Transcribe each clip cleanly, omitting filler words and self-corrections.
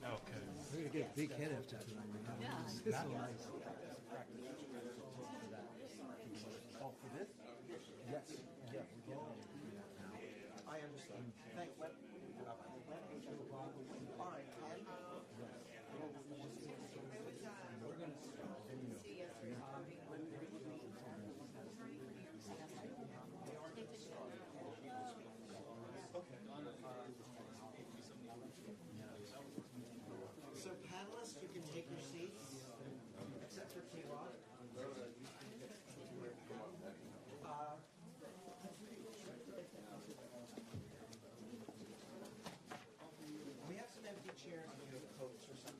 Okay. We're gonna get a big head after tonight. Yeah. This is so nice. Oh, for this? Yes. Yeah. We're getting I understand. Thanks. Let me fine. We're gonna So panelists, you can take your seats, except for K-Rock. We have some empty chairs and you have coats or something.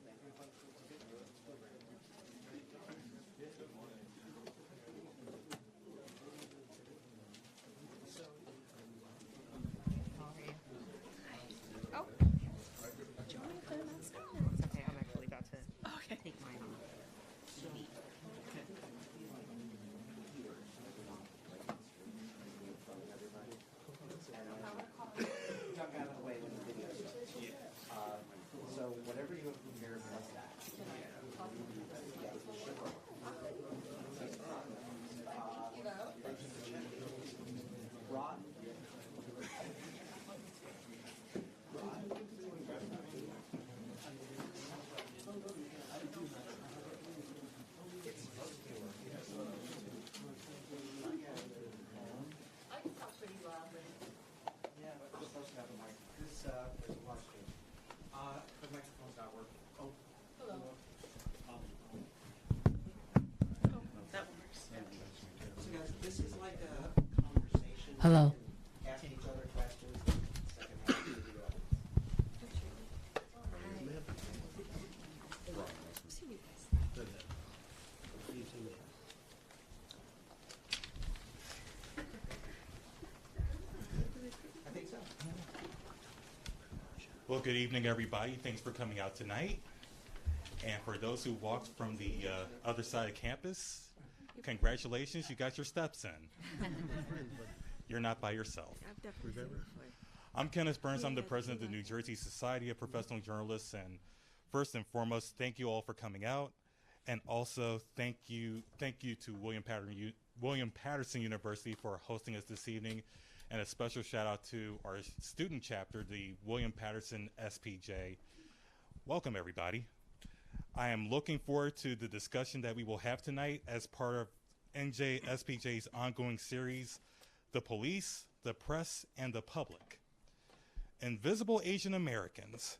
Oh. Do you want me to put a mask on? It's okay. I'm actually about to take mine off. Duck out of the way when the video starts. So whatever you have prepared, plus that. Rod? I can talk pretty loudly. Yeah, but we're supposed to have a mic. This, there's a lot of space. The microphone's not working. Oh. Hello. That works. So guys, this is like a conversation. Hello. Ask each other questions. Second half of the video. See you guys. I think so. Well, good evening, everybody. Thanks for coming out tonight. And for those who walked from the other side of campus, congratulations, you got your steps in. You're not by yourself. I've definitely seen it before. I'm Kenneth Burns. I'm the president of the New Jersey Society of Professional Journalists. And first and foremost, thank you all for coming out. And also, thank you to William Patterson University for hosting us this evening. And a special shout out to our student chapter, the William Patterson SPJ. Welcome, everybody. I am looking forward to the discussion that we will have tonight as part of NJSPJ's ongoing series, The Police, the Press, and the Public. Invisible Asian Americans.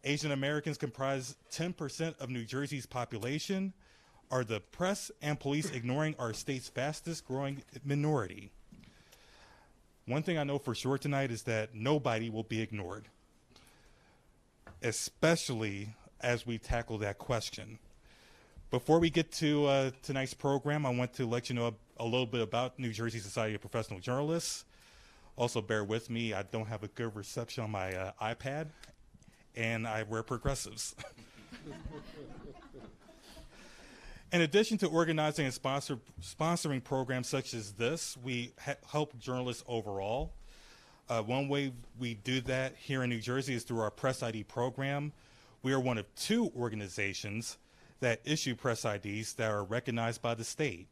Asian Americans comprise 10% of New Jersey's population. Are the press and police ignoring our state's fastest growing minority? One thing I know for sure tonight is that nobody will be ignored, especially as we tackle that question. Before we get to tonight's program, I want to let you know a little bit about New Jersey Society of Professional Journalists. Also, bear with me, I don't have a good reception on my iPad, and I wear progressives. In addition to organizing and sponsoring programs such as this, we help journalists overall. One way we do that here in New Jersey is through our Press ID program. We are one of 2 organizations that issue press IDs that are recognized by the state.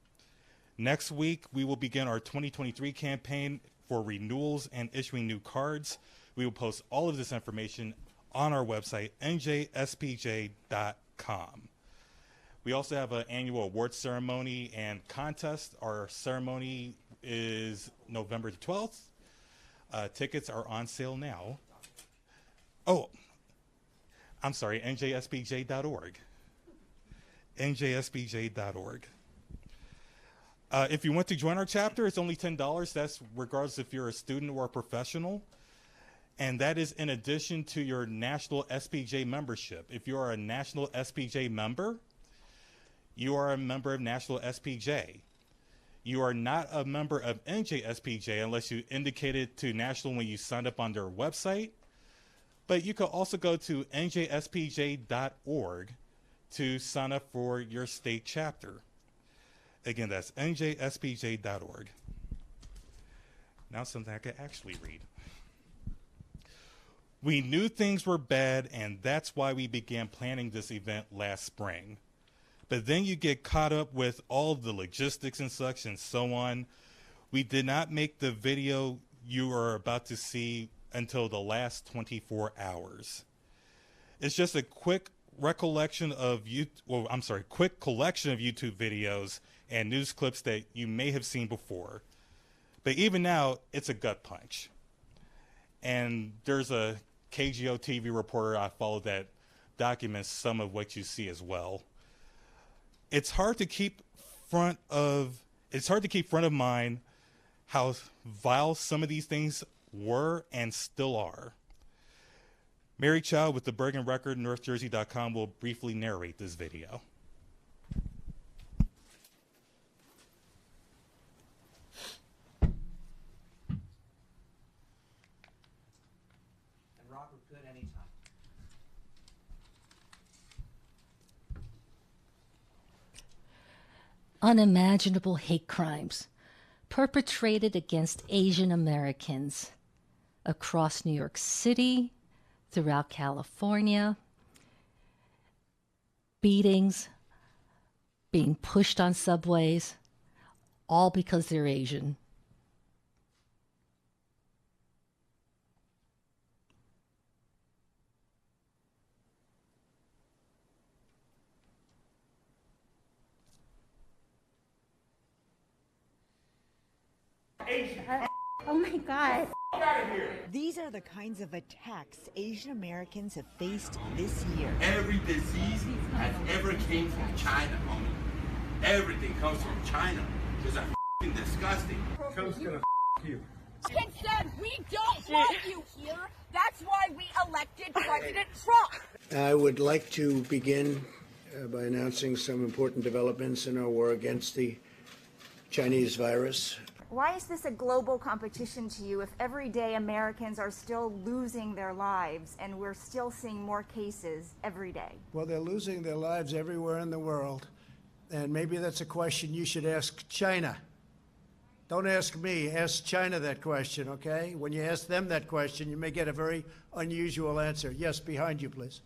Next week, we will begin our 2023 campaign for renewals and issuing new cards. We will post all of this information on our website, njspj.com. We also have an annual awards ceremony and contest. Our ceremony is November the 12th. Tickets are on sale now. Oh, I'm sorry, njspj.org. njspj.org. If you want to join our chapter, it's only $10. That's regardless if you're a student or a professional. And that is in addition to your national SPJ membership. If you are a national SPJ member, you are a member of National SPJ. You are not a member of NJSPJ unless you indicated to National when you signed up on their website. But you could also go to njspj.org to sign up for your state chapter. Again, that's njspj.org. Now something I could actually read. We knew things were bad, and that's why we began planning this event last spring. But then you get caught up with all the logistics and such and so on. We did not make the video you are about to see until the last 24 hours. It's just a quick collection of YouTube videos and news clips that you may have seen before. But even now, it's a gut punch. And there's a KGO TV reporter I follow that documents some of what you see as well. It's hard to keep front of mind how vile some of these things were and still are. Mary Chow with the Bergen Record, NorthJersey.com will briefly narrate this video. And Robert, good anytime. Unimaginable hate crimes perpetrated against Asian Americans across New York City, throughout California, beatings, being pushed on subways, all because they're Asian. Oh my God. These are the kinds of attacks Asian Americans have faced this year. Every disease has ever came from China, homie. Everything comes from China. It's f***ing disgusting. Trump's gonna you. Kid said we don't want you here. That's why we elected President Trump. I would like to begin by announcing some important developments in our war against the Chinese virus. Why is this a global competition to you if every day Americans are still losing their lives and we're still seeing more cases every day? Well, they're losing their lives everywhere in the world, and maybe that's a question you should ask China. Don't ask me, ask China that question, okay? When you ask them that question, you may get a very unusual answer. Yes, behind you, please.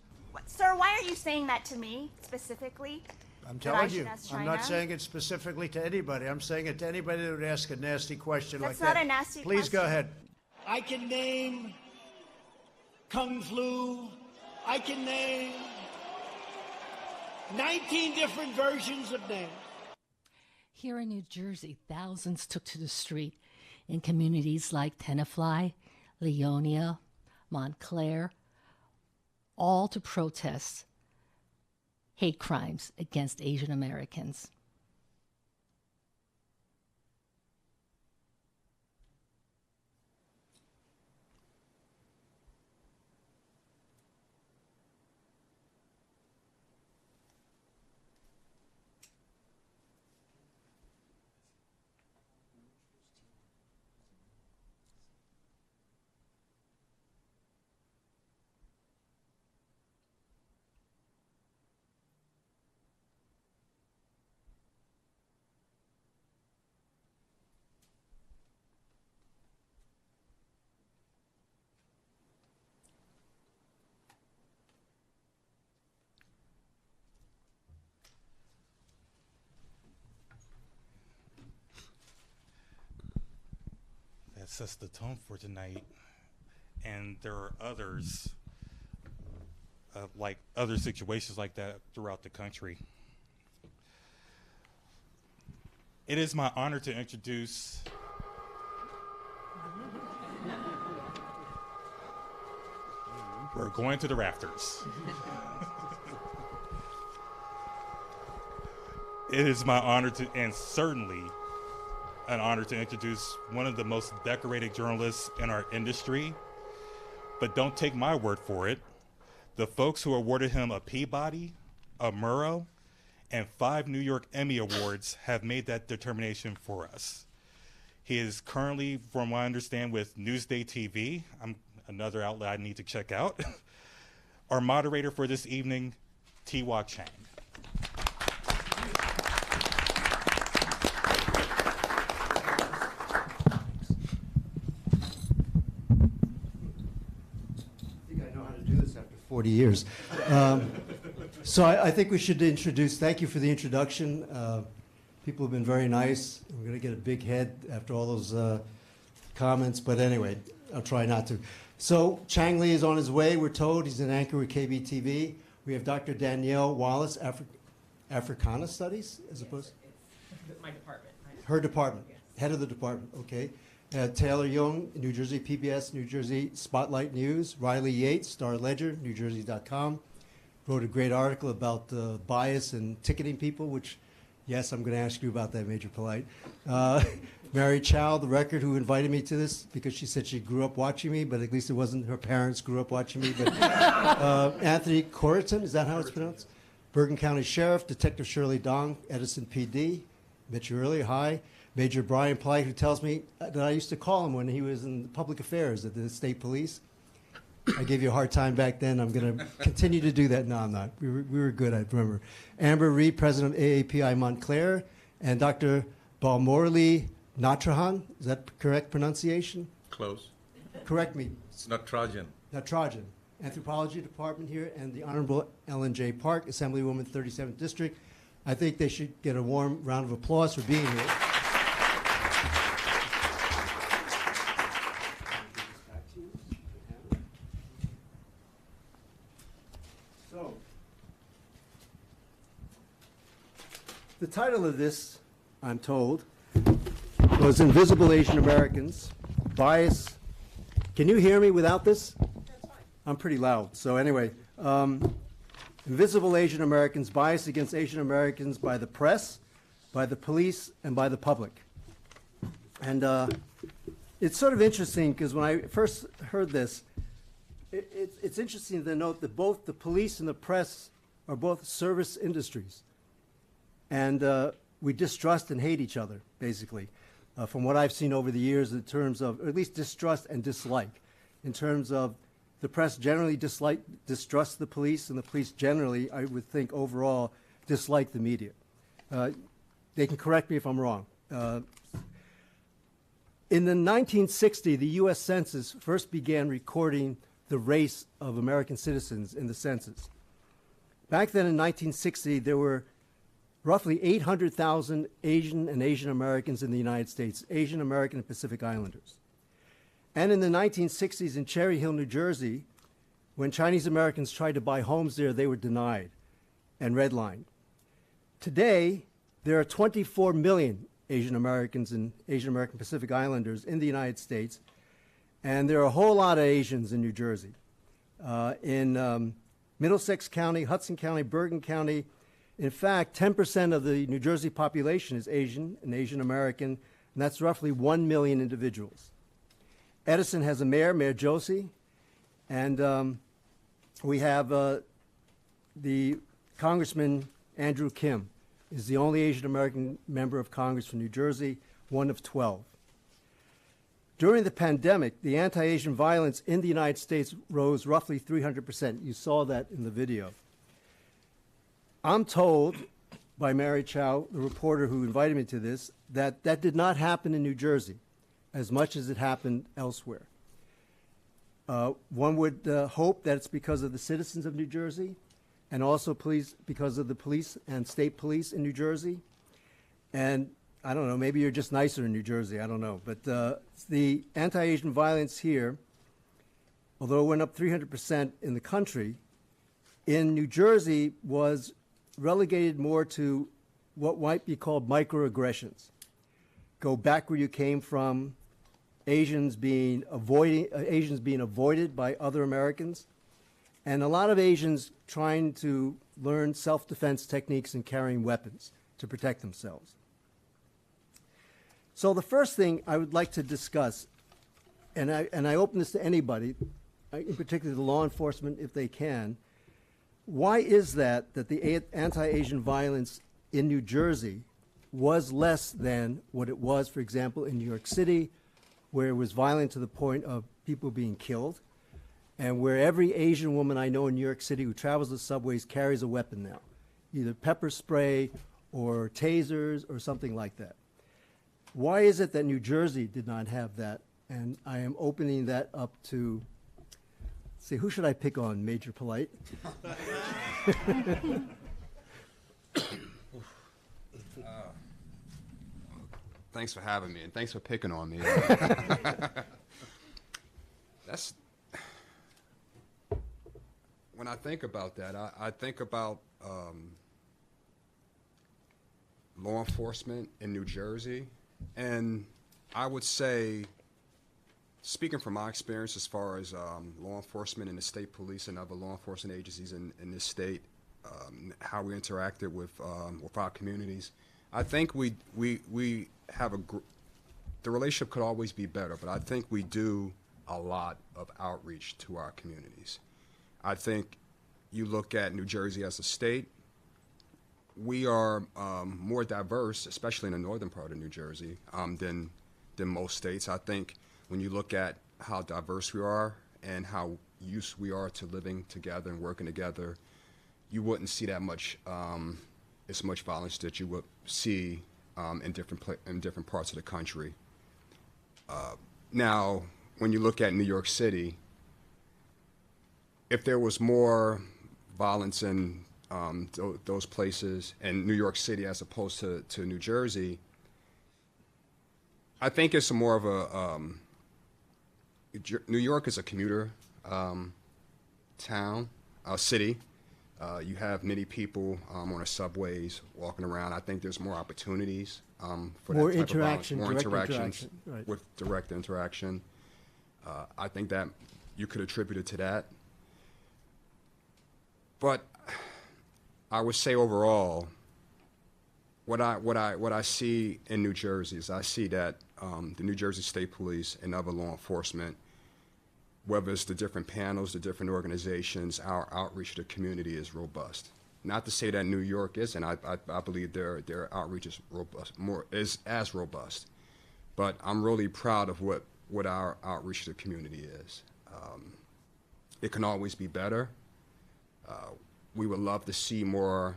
Sir, why are you saying that to me specifically? I'm telling you, I'm not saying it specifically to anybody. I'm saying it to anybody that would ask a nasty question like that. That's not a nasty question. Please go ahead. I can name Kung Flu. I can name 19 different versions of names. Here in New Jersey, thousands took to the street in communities like Tenafly, Leonia, Montclair, all to protest hate crimes against Asian Americans. That sets the tone for tonight. And there are others, like other situations like that throughout the country. It is my honor to introduce we're going to the rafters. It is my honor to, and certainly an honor to introduce one of the most decorated journalists in our industry. But don't take my word for it. The folks who awarded him a Peabody, a Murrow, and 5 New York Emmy Awards have made that determination for us. He is currently, from what I understand, with Newsday TV, another outlet I need to check out. Our moderator for this evening, Tiwa Chang. I think I know how to do this after 40 years. So I think we should introduce, thank you for the introduction. People have been very nice. We're going to get a big head after all those comments, but anyway, I'll try not to. So Chang Lee is on his way, we're told. He's an anchor with KBTV. We have Dr. Danielle Wallace, Africana Studies, as opposed? It's my department. Her department, head of the department, okay. Taylor Young, New Jersey PBS, New Jersey Spotlight News. Riley Yates, Star Ledger, NewJersey.com. Wrote a great article about bias and ticketing people, which, yes, I'm going to ask you about that, Major Polite. Mary Chow, the record, who invited me to this because she said she grew up watching me, but at least it wasn't her parents grew up watching me. But Anthony Corrigan, is that how it's pronounced? Bergen County Sheriff, Detective Shirley Dong, Edison PD. Met you earlier, hi. Major Brian Polite, who tells me that I used to call him when he was in public affairs at the state police. I gave you a hard time back then. I'm going to continue to do that. No, I'm not. We were good, I remember. Amber Reed, president of AAPI Montclair, and Dr. Balmorli Natrahan. Is that correct pronunciation? Close. Correct me. It's not Trojan. Natrajan. Anthropology Department here, and the Honorable Ellen J. Park, Assemblywoman, 37th District. I think they should get a warm round of applause for being here. So, the title of this, I'm told, was Invisible Asian Americans, Bias. Can you hear me without this? I'm pretty loud. So anyway, Invisible Asian Americans, Bias Against Asian Americans by the Press, by the Police, and by the Public. And it's sort of interesting because when I first heard this, it's interesting to note that both the police and the press are both service industries. And we distrust and hate each other, basically, from what I've seen over the years in terms of, or at least distrust and dislike, in terms of the press generally distrusts the police, and the police generally, I would think, overall, dislike the media. They can correct me if I'm wrong. In the 1960s, the U.S. Census first began recording the race of American citizens in the census. Back then in 1960, there were roughly 800,000 Asian and Asian Americans in the United States, Asian American and Pacific Islanders. And in the 1960s in Cherry Hill, New Jersey, when Chinese Americans tried to buy homes there, they were denied and redlined. Today, there are 24 million Asian Americans and Asian American Pacific Islanders in the United States, and there are a whole lot of Asians in New Jersey. In Middlesex County, Hudson County, Bergen County, in fact, 10% of the New Jersey population is Asian and Asian American, and that's roughly 1 million individuals. Edison has a mayor, Mayor Josie, and we have the Congressman Andrew Kim is the only Asian American member of Congress from New Jersey, one of 12. During the pandemic, the anti-Asian violence in the United States rose roughly 300%. You saw that in the video. I'm told by Mary Chow, the reporter who invited me to this, that that did not happen in New Jersey as much as it happened elsewhere. One would hope that it's because of the citizens of New Jersey, and also because of the police and state police in New Jersey. And I don't know, maybe you're just nicer in New Jersey, I don't know. But the anti-Asian violence here, although it went up 300% in the country, in New Jersey was relegated more to what might be called microaggressions. Go back where you came from, Asians being avoided by other Americans, and a lot of Asians trying to learn self-defense techniques and carrying weapons to protect themselves. So the first thing I would like to discuss, and I open this to anybody, in particular the law enforcement if they can, why is that the anti-Asian violence in New Jersey was less than what it was, for example, in New York City, where it was violent to the point of people being killed, and where every Asian woman I know in New York City who travels the subways carries a weapon now, either pepper spray or tasers or something like that. Why is it that New Jersey did not have that? And I am opening that up to, see, who should I pick on? Major Polite? Thanks for having me, and thanks for picking on me. That's when I think about that. I think about law enforcement in New Jersey, and I would say, speaking from my experience as far as law enforcement and the state police and other law enforcement agencies in this state, how we interacted with our communities, I think we have the relationship could always be better, but I think we do a lot of outreach to our communities. I think you look at New Jersey as a state, we are more diverse, especially in the northern part of New Jersey, than most states. I think when you look at how diverse we are and how used we are to living together and working together, you wouldn't see that much as much violence that you would see in different parts of the country. Now, when you look at New York City, if there was more violence in those places in New York City as opposed to New Jersey, I think it's more of a New York is a commuter town, city. You have many people on the subways walking around. I think there's more opportunities for more that type interaction, of violence, more direct interactions interaction, right. with direct interaction. I think that you could attribute it to that. But I would say overall, what I see in New Jersey is I see that the New Jersey State Police and other law enforcement, whether it's the different panels, the different organizations, our outreach to the community is robust. Not to say that New York isn't. I believe their outreach is robust, is as robust. But I'm really proud of what our outreach to the community is. It can always be better. We would love to see more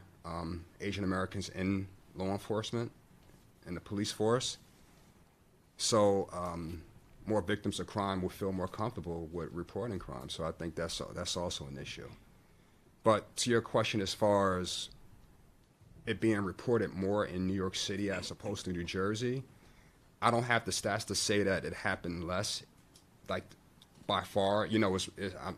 Asian Americans in law enforcement and the police force. So more victims of crime will feel more comfortable with reporting crime. So I think that's also an issue. But to your question, as far as it being reported more in New York City as opposed to New Jersey, I don't have the stats to say that it happened less. Like by far, you know,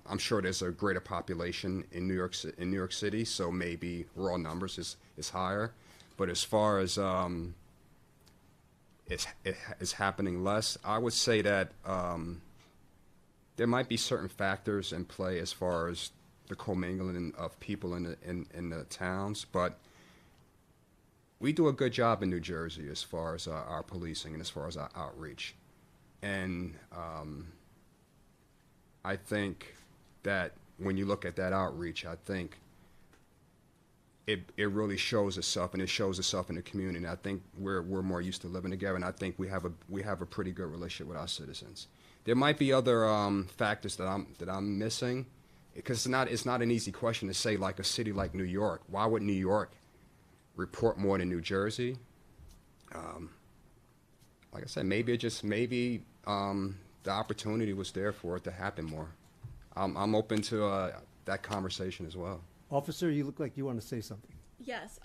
I'm sure there's a greater population in New York City, so maybe raw numbers is higher. But as far as it's happening less, I would say that there might be certain factors in play as far as the commingling of people in the towns, but we do a good job in New Jersey as far as our policing and as far as our outreach. And I think that when you look at that outreach, I think it really shows itself, and it shows itself in the community. And I think we're more used to living together, and I think we have a pretty good relationship with our citizens. There might be other factors that I'm missing, because it's not an easy question to say, like a city like New York. Why would New York report more than New Jersey? Like I said, maybe the opportunity was there for it to happen more. I'm open to that conversation as well. Officer, you look like you want to say something. Yes.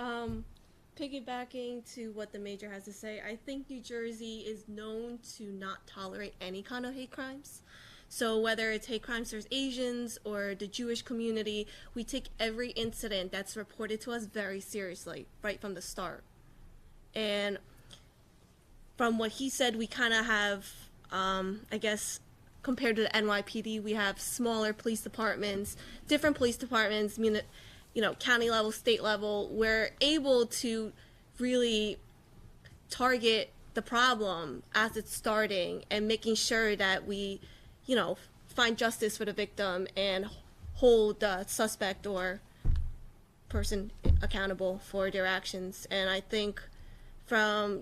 Piggybacking to what the major has to say, I think New Jersey is known to not tolerate any kind of hate crimes. So whether it's hate crimes towards Asians or the Jewish community, we take every incident that's reported to us very seriously right from the start. And from what he said, we kind of have, I guess, compared to the NYPD, we have smaller police departments, different police departments, county level, state level. We're able to really target the problem as it's starting and making sure that we, find justice for the victim and hold the suspect or person accountable for their actions. And I think from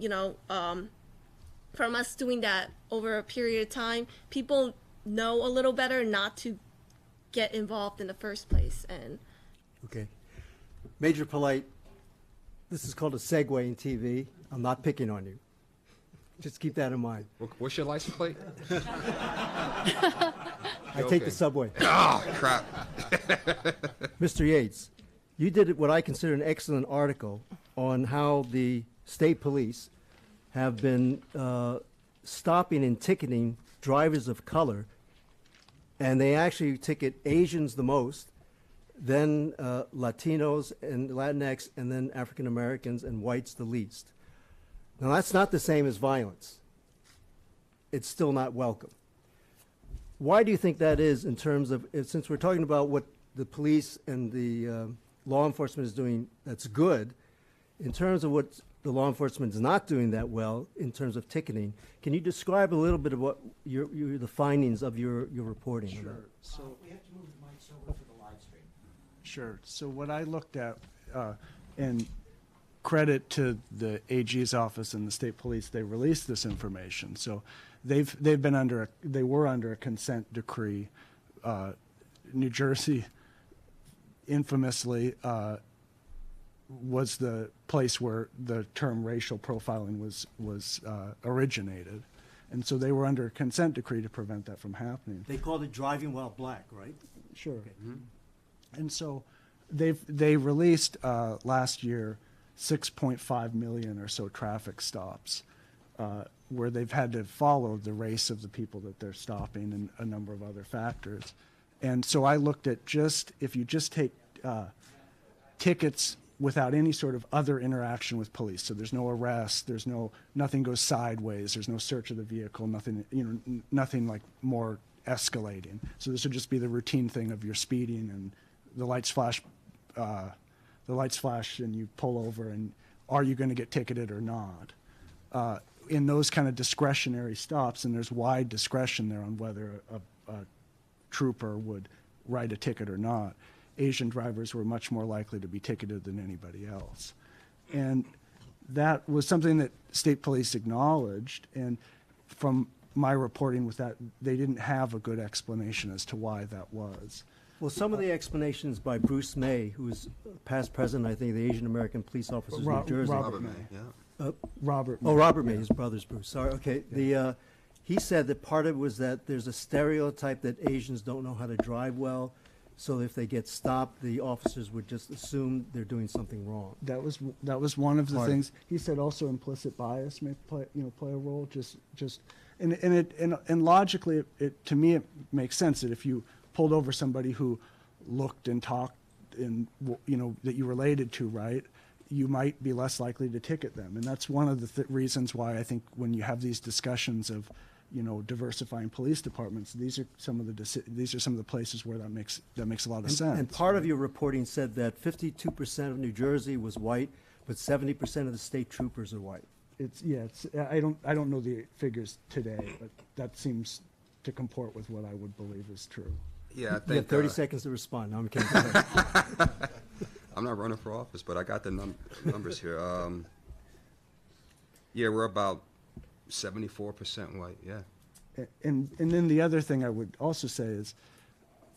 us doing that over a period of time, people know a little better not to get involved in the first place. And Okay. Major Polite, this is called a segue in TV. I'm not picking on you. Just keep that in mind. What's your license plate? I take the subway. Oh, crap. Mr. Yates, you did what I consider an excellent article on how the state police have been stopping and ticketing drivers of color, and they actually ticket Asians the most, then Latinos and Latinx, and then African Americans and whites the least. Now, that's not the same as violence. It's still not welcome. Why do you think that is in terms of, since we're talking about what the police and the law enforcement is doing that's good, in terms of what the law enforcement is not doing that well in terms of ticketing, can you describe a little bit of what the findings of your reporting? Sure. So we have to move the mics over for the live stream. Sure. So what I looked at, and credit to the AG's office and the state police, they released this information. So they were under a consent decree. New Jersey, infamously, was the place where the term racial profiling was originated, and so they were under a consent decree to prevent that from happening. They called it driving while black, right? Sure. Okay. And so they released last year 6.5 million or so traffic stops, where they've had to follow the race of the people that they're stopping and a number of other factors. And so I looked at if you just take tickets without any sort of other interaction with police. So there's no arrest, nothing goes sideways, there's no search of the vehicle, nothing like more escalating. So this would just be the routine thing of you're speeding and the lights flash and you pull over, and are you going to get ticketed or not? In those kind of discretionary stops, and there's wide discretion there on whether a trooper would write a ticket or not, Asian drivers were much more likely to be ticketed than anybody else. And that was something that state police acknowledged, and from my reporting with that, they didn't have a good explanation as to why that was. Well, some of the explanations by Bruce May, who is past president, I think, of the Asian American Police Officers of New Jersey. Robert May. Yeah. Robert May. Oh, Robert May, his brother's Bruce. Sorry, okay. Yeah. He said that part of it was that there's a stereotype that Asians don't know how to drive well, so if they get stopped, the officers would just assume they're doing something wrong. That was one of the things. He said also implicit bias may play a role. And logically, to me it makes sense that if you pulled over somebody who looked and talked and that you related to, right, you might be less likely to ticket them. And that's one of the reasons why I think when you have these discussions of diversifying police departments, these are some of the places where that makes a lot of sense. And part of your reporting said that 52% of New Jersey was white, but 70% of the state troopers are white. I don't know the figures today, but that seems to comport with what I would believe is true. Yeah, I think you have 30 seconds to respond. No, I'm kidding. I'm not running for office, but I got the numbers here. Yeah, we're about 74% white. Yeah. And then the other thing I would also say is,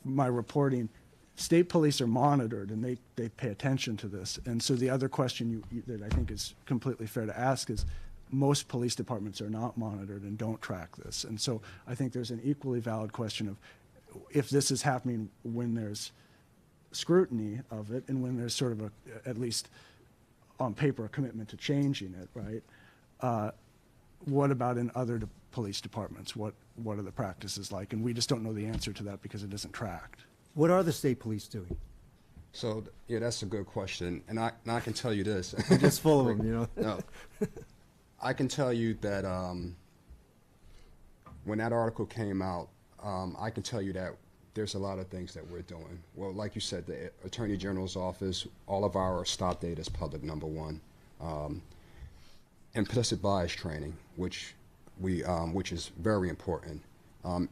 my reporting, state police are monitored and they pay attention to this. And so the other question that I think is completely fair to ask is, most police departments are not monitored and don't track this. And so I think there's an equally valid question of, if this is happening when there's scrutiny of it and when there's sort of at least on paper, a commitment to changing it, right? What about in other police departments? What are the practices like? And we just don't know the answer to that because it isn't tracked. What are the state police doing? So, yeah, that's a good question. And I can tell you this. You're just full of them, No. I can tell you that when that article came out, I can tell you that there's a lot of things that we're doing. Well, like you said, the Attorney General's office, all of our stop data is public, number one. implicit bias training, which is very important.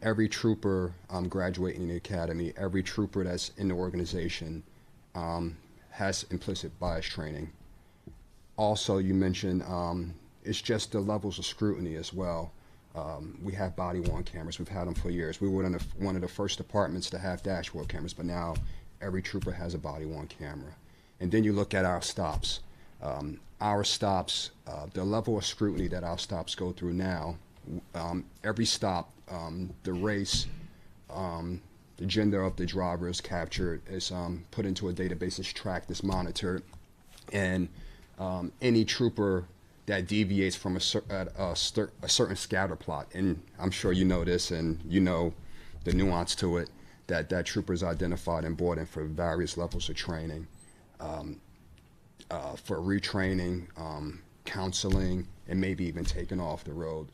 Every trooper graduating in the academy, every trooper that's in the organization has implicit bias training. Also, you mentioned it's just the levels of scrutiny as well. We have body-worn cameras. We've had them for years. We were one of the first departments to have dashboard cameras, but now every trooper has a body-worn camera. And then you look at our stops. The level of scrutiny that our stops go through now, every stop, the race, the gender of the driver is captured, is put into a database, is tracked, is monitored, and any trooper that deviates from a certain scatter plot, and I'm sure you know this and you know the nuance to it, that trooper is identified and brought in for various levels of training, for retraining, counseling, and maybe even taken off the road.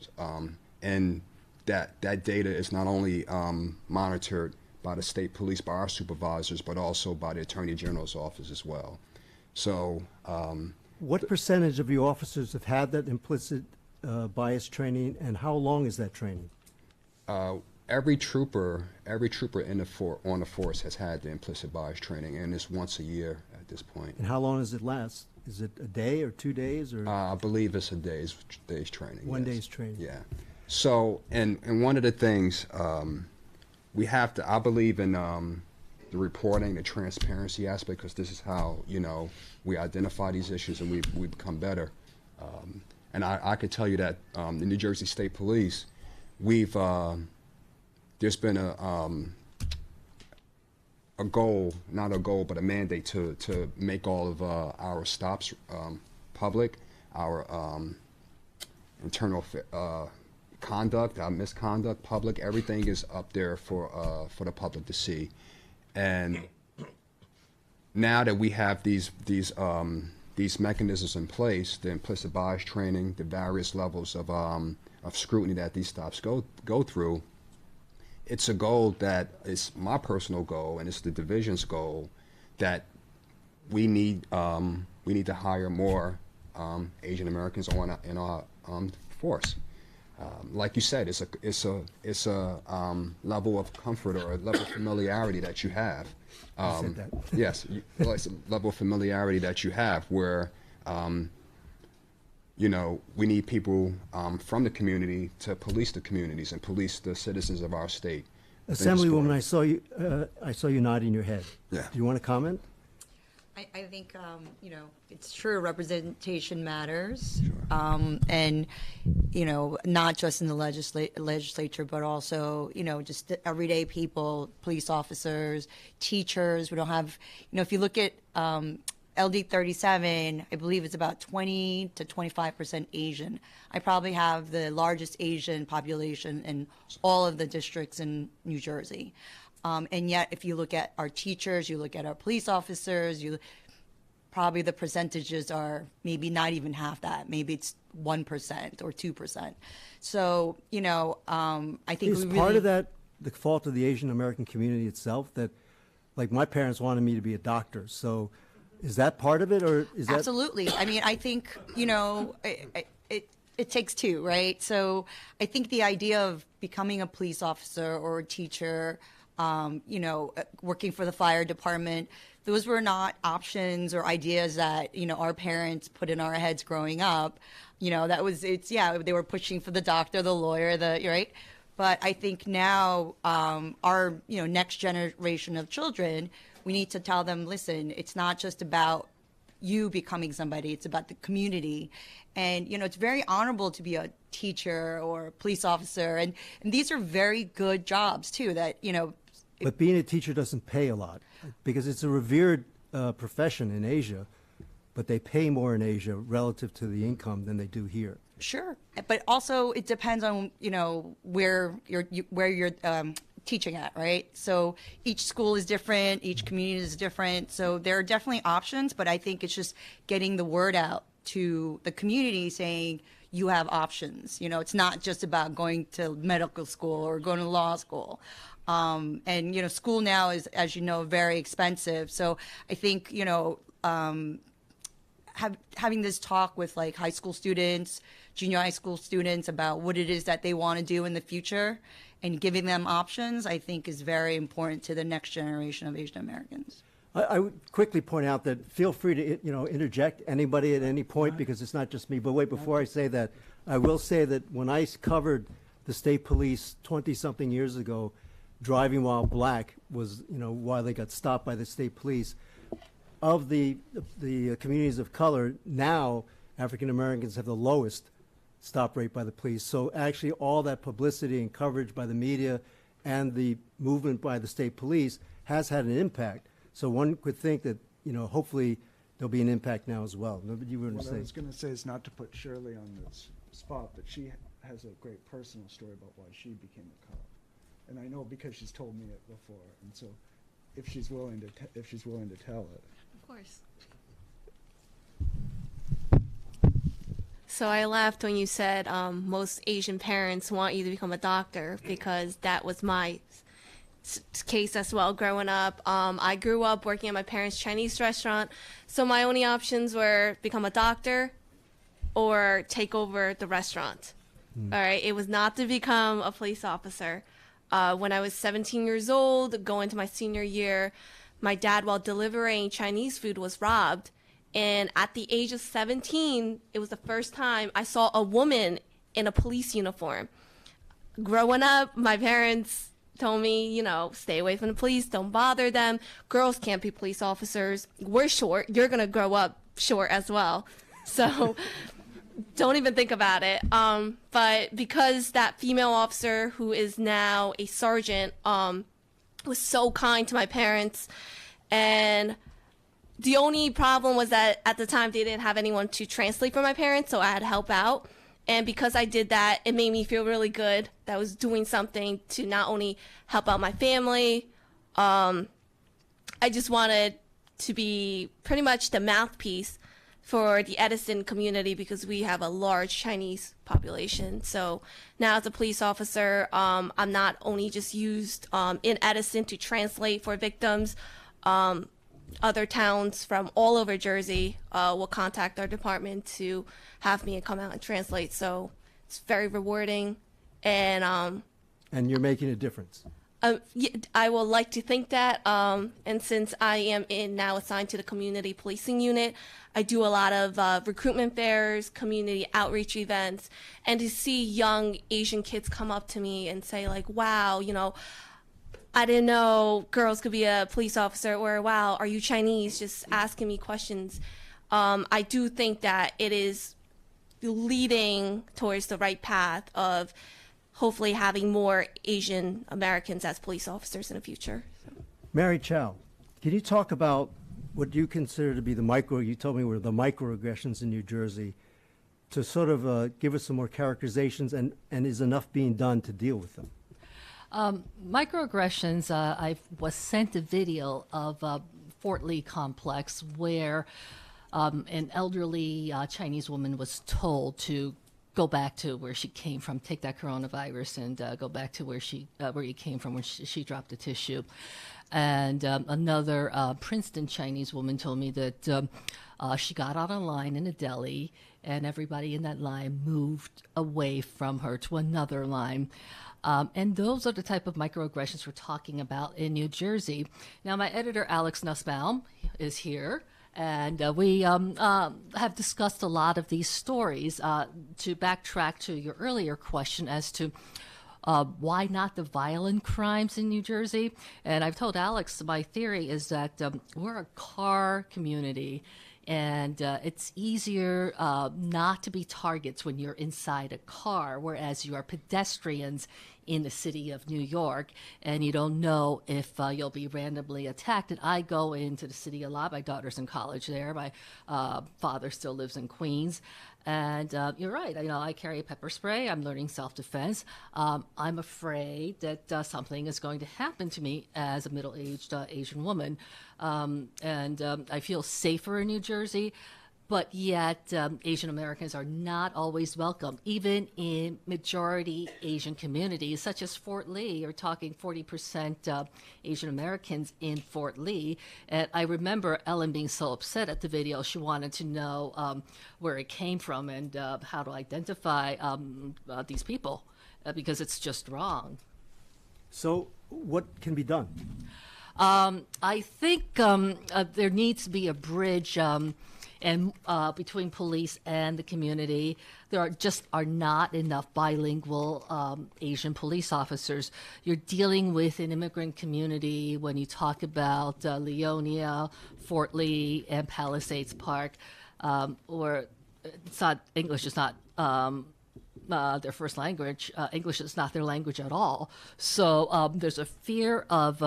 And that data is not only monitored by the state police, by our supervisors, but also by the Attorney General's office as well. So, what percentage of your officers have had that implicit bias training, and how long is that training? Every trooper on the force has had the implicit bias training, and it's once a year at this point. And how long does it last? Is it a day or 2 days? Or I believe it's a day's training. One yes. day's training. Yeah. So, and one of the things we have to, I believe in the reporting, the transparency aspect, because this is how, we identify these issues and we become better. And I could tell you that the New Jersey State Police, there's been a goal, not a goal, but a mandate to make all of our stops public, our internal conduct, our misconduct public. Everything is up there for the public to see. And now that we have these mechanisms in place, the implicit bias training, the various levels of scrutiny that these stops go through, it's a goal that is my personal goal, and it's the division's goal, that we need to hire more Asian Americans in our force. Like you said, it's a level of comfort or a level of familiarity that you have. You said that. Yes, it's a level of familiarity that you have where, we need people from the community to police the communities and police the citizens of our state. Assemblywoman, I saw you nodding your head. Yeah. Do you want to comment? I think, it's true, representation matters. Sure. And, not just in the legislature, but also, just everyday people, police officers, teachers. We don't have, if you look at LD 37, I believe it's about 20 to 25% Asian. I probably have the largest Asian population in all of the districts in New Jersey. And yet, if you look at our teachers, you look at our police officers, probably the percentages are maybe not even half that. Maybe it's 1% or 2%. So, I think is part of that the fault of the Asian American community itself? That, like, my parents wanted me to be a doctor, so is that part of it, or is that? Absolutely. I mean, I think, it takes two, right? So I think the idea of becoming a police officer or a teacher, working for the fire department, those were not options or ideas that, our parents put in our heads growing up. They were pushing for the doctor, the lawyer, right? But I think now our, next generation of children, we need to tell them, listen, it's not just about you becoming somebody, it's about the community. And, it's very honorable to be a teacher or a police officer. And these are very good jobs, too, that, But being a teacher doesn't pay a lot because it's a revered profession in Asia, but they pay more in Asia relative to the income than they do here. Sure. But also it depends on, where you're teaching at, right? So each school is different, each community is different. So there are definitely options, but I think it's just getting the word out to the community saying you have options. It's not just about going to medical school or going to law school. And, school now is, as you know, very expensive. So I think, having this talk with like high school students, junior high school students about what it is that they want to do in the future and giving them options, I think is very important to the next generation of Asian Americans. I would quickly point out that feel free to interject anybody at any point because it's not just me. But wait, before I say that, I will say that when I covered the state police 20-something years ago, driving while black was why they got stopped by the state police. Of the communities of color, now African Americans have the lowest stop rate by the police. So actually all that publicity and coverage by the media and the movement by the state police has had an impact. So one could think that, hopefully there'll be an impact now as well. You were going to What I say. was going to say is not to put Shirley on this spot, but she has a great personal story about why she became a cop. And I know because she's told me it before. And so if she's willing to tell it. Of course. So I laughed when you said most Asian parents want you to become a doctor because that was my case as well growing up. I grew up working at my parents' Chinese restaurant, so my only options were become a doctor or take over the restaurant. All right, it was not to become a police officer. When I was 17 years old, going into my senior year, my dad, while delivering Chinese food, was robbed. And at the age of 17, it was the first time I saw a woman in a police uniform. Growing up, my parents told me, stay away from the police, don't bother them. Girls can't be police officers. We're short. You're going to grow up short as well. So don't even think about it. But because that female officer, who is now a sergeant, was so kind to my parents, and the only problem was that at the time they didn't have anyone to translate for my parents, so I had to help out. And because I did that, it made me feel really good that I was doing something to not only help out my family, I just wanted to be pretty much the mouthpiece for the Edison community because we have a large Chinese population. So now as a police officer, I'm not only just used in Edison to translate for victims, other towns from all over Jersey will contact our department to have me come out and translate. So it's very rewarding. And you're making a difference. Yeah, I would like to think that. And since I am now assigned to the community policing unit, I do a lot of recruitment fairs, community outreach events, and to see young Asian kids come up to me and say like, wow, I didn't know girls could be a police officer, or wow, are you Chinese? Just asking me questions. I do think that it is leading towards the right path of hopefully having more Asian Americans as police officers in the future. Mary Chow, can you talk about what you consider to be you told me were the microaggressions in New Jersey, to sort of give us some more characterizations, and is enough being done to deal with them? Microaggressions, I was sent a video of Fort Lee complex where an elderly Chinese woman was told to go back to where she came from, take that coronavirus and go back to where you came from when she dropped the tissue. And another Princeton Chinese woman told me that she got on a line in a deli and everybody in that line moved away from her to another line. And those are the type of microaggressions we're talking about in New Jersey. Now, my editor, Alex Nussbaum, is here. And we have discussed a lot of these stories. To backtrack to your earlier question as to why not the violent crimes in New Jersey? And I've told Alex my theory is that we're a car community, and it's easier not to be targets when you're inside a car, whereas you are pedestrians in the city of New York, and you don't know if you'll be randomly attacked. And I go into the city a lot. My daughter's in college there. My father still lives in Queens. And you're right. I carry a pepper spray. I'm learning self-defense. I'm afraid that something is going to happen to me as a middle-aged Asian woman. And I feel safer in New Jersey. but yet Asian Americans are not always welcome, even in majority Asian communities, such as Fort Lee. You're talking 40% Asian Americans in Fort Lee. And I remember Ellen being so upset at the video. She wanted to know where it came from and how to identify these people because it's just wrong. So what can be done? I think there needs to be a bridge and between police and the community. There are not enough bilingual Asian police officers. You're dealing with an immigrant community when you talk about Leonia, Fort Lee, and Palisades Park, or it's not English is not their first language. English is not their language at all. So there's a fear of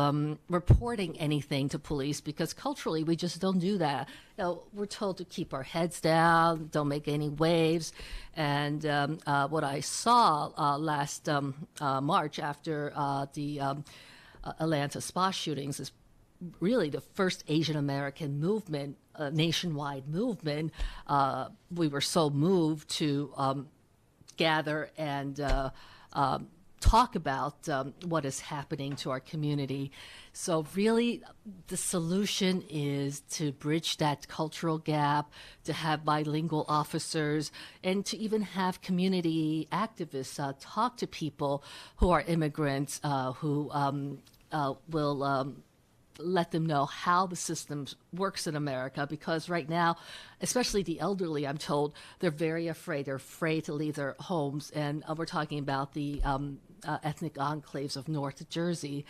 reporting anything to police because culturally we just don't do that. You know, we're told to keep our heads down, don't make any waves. And what I saw last March after the Atlanta spa shootings is really the first Asian American movement, nationwide movement. We were so moved to gather and talk about what is happening to our community. So really the solution is to bridge that cultural gap, to have bilingual officers, and to even have community activists talk to people who are immigrants who will let them know how the system works in America, because right now, especially the elderly, I'm told, they're very afraid. They're afraid to leave their homes. And we're talking about the ethnic enclaves of North Jersey.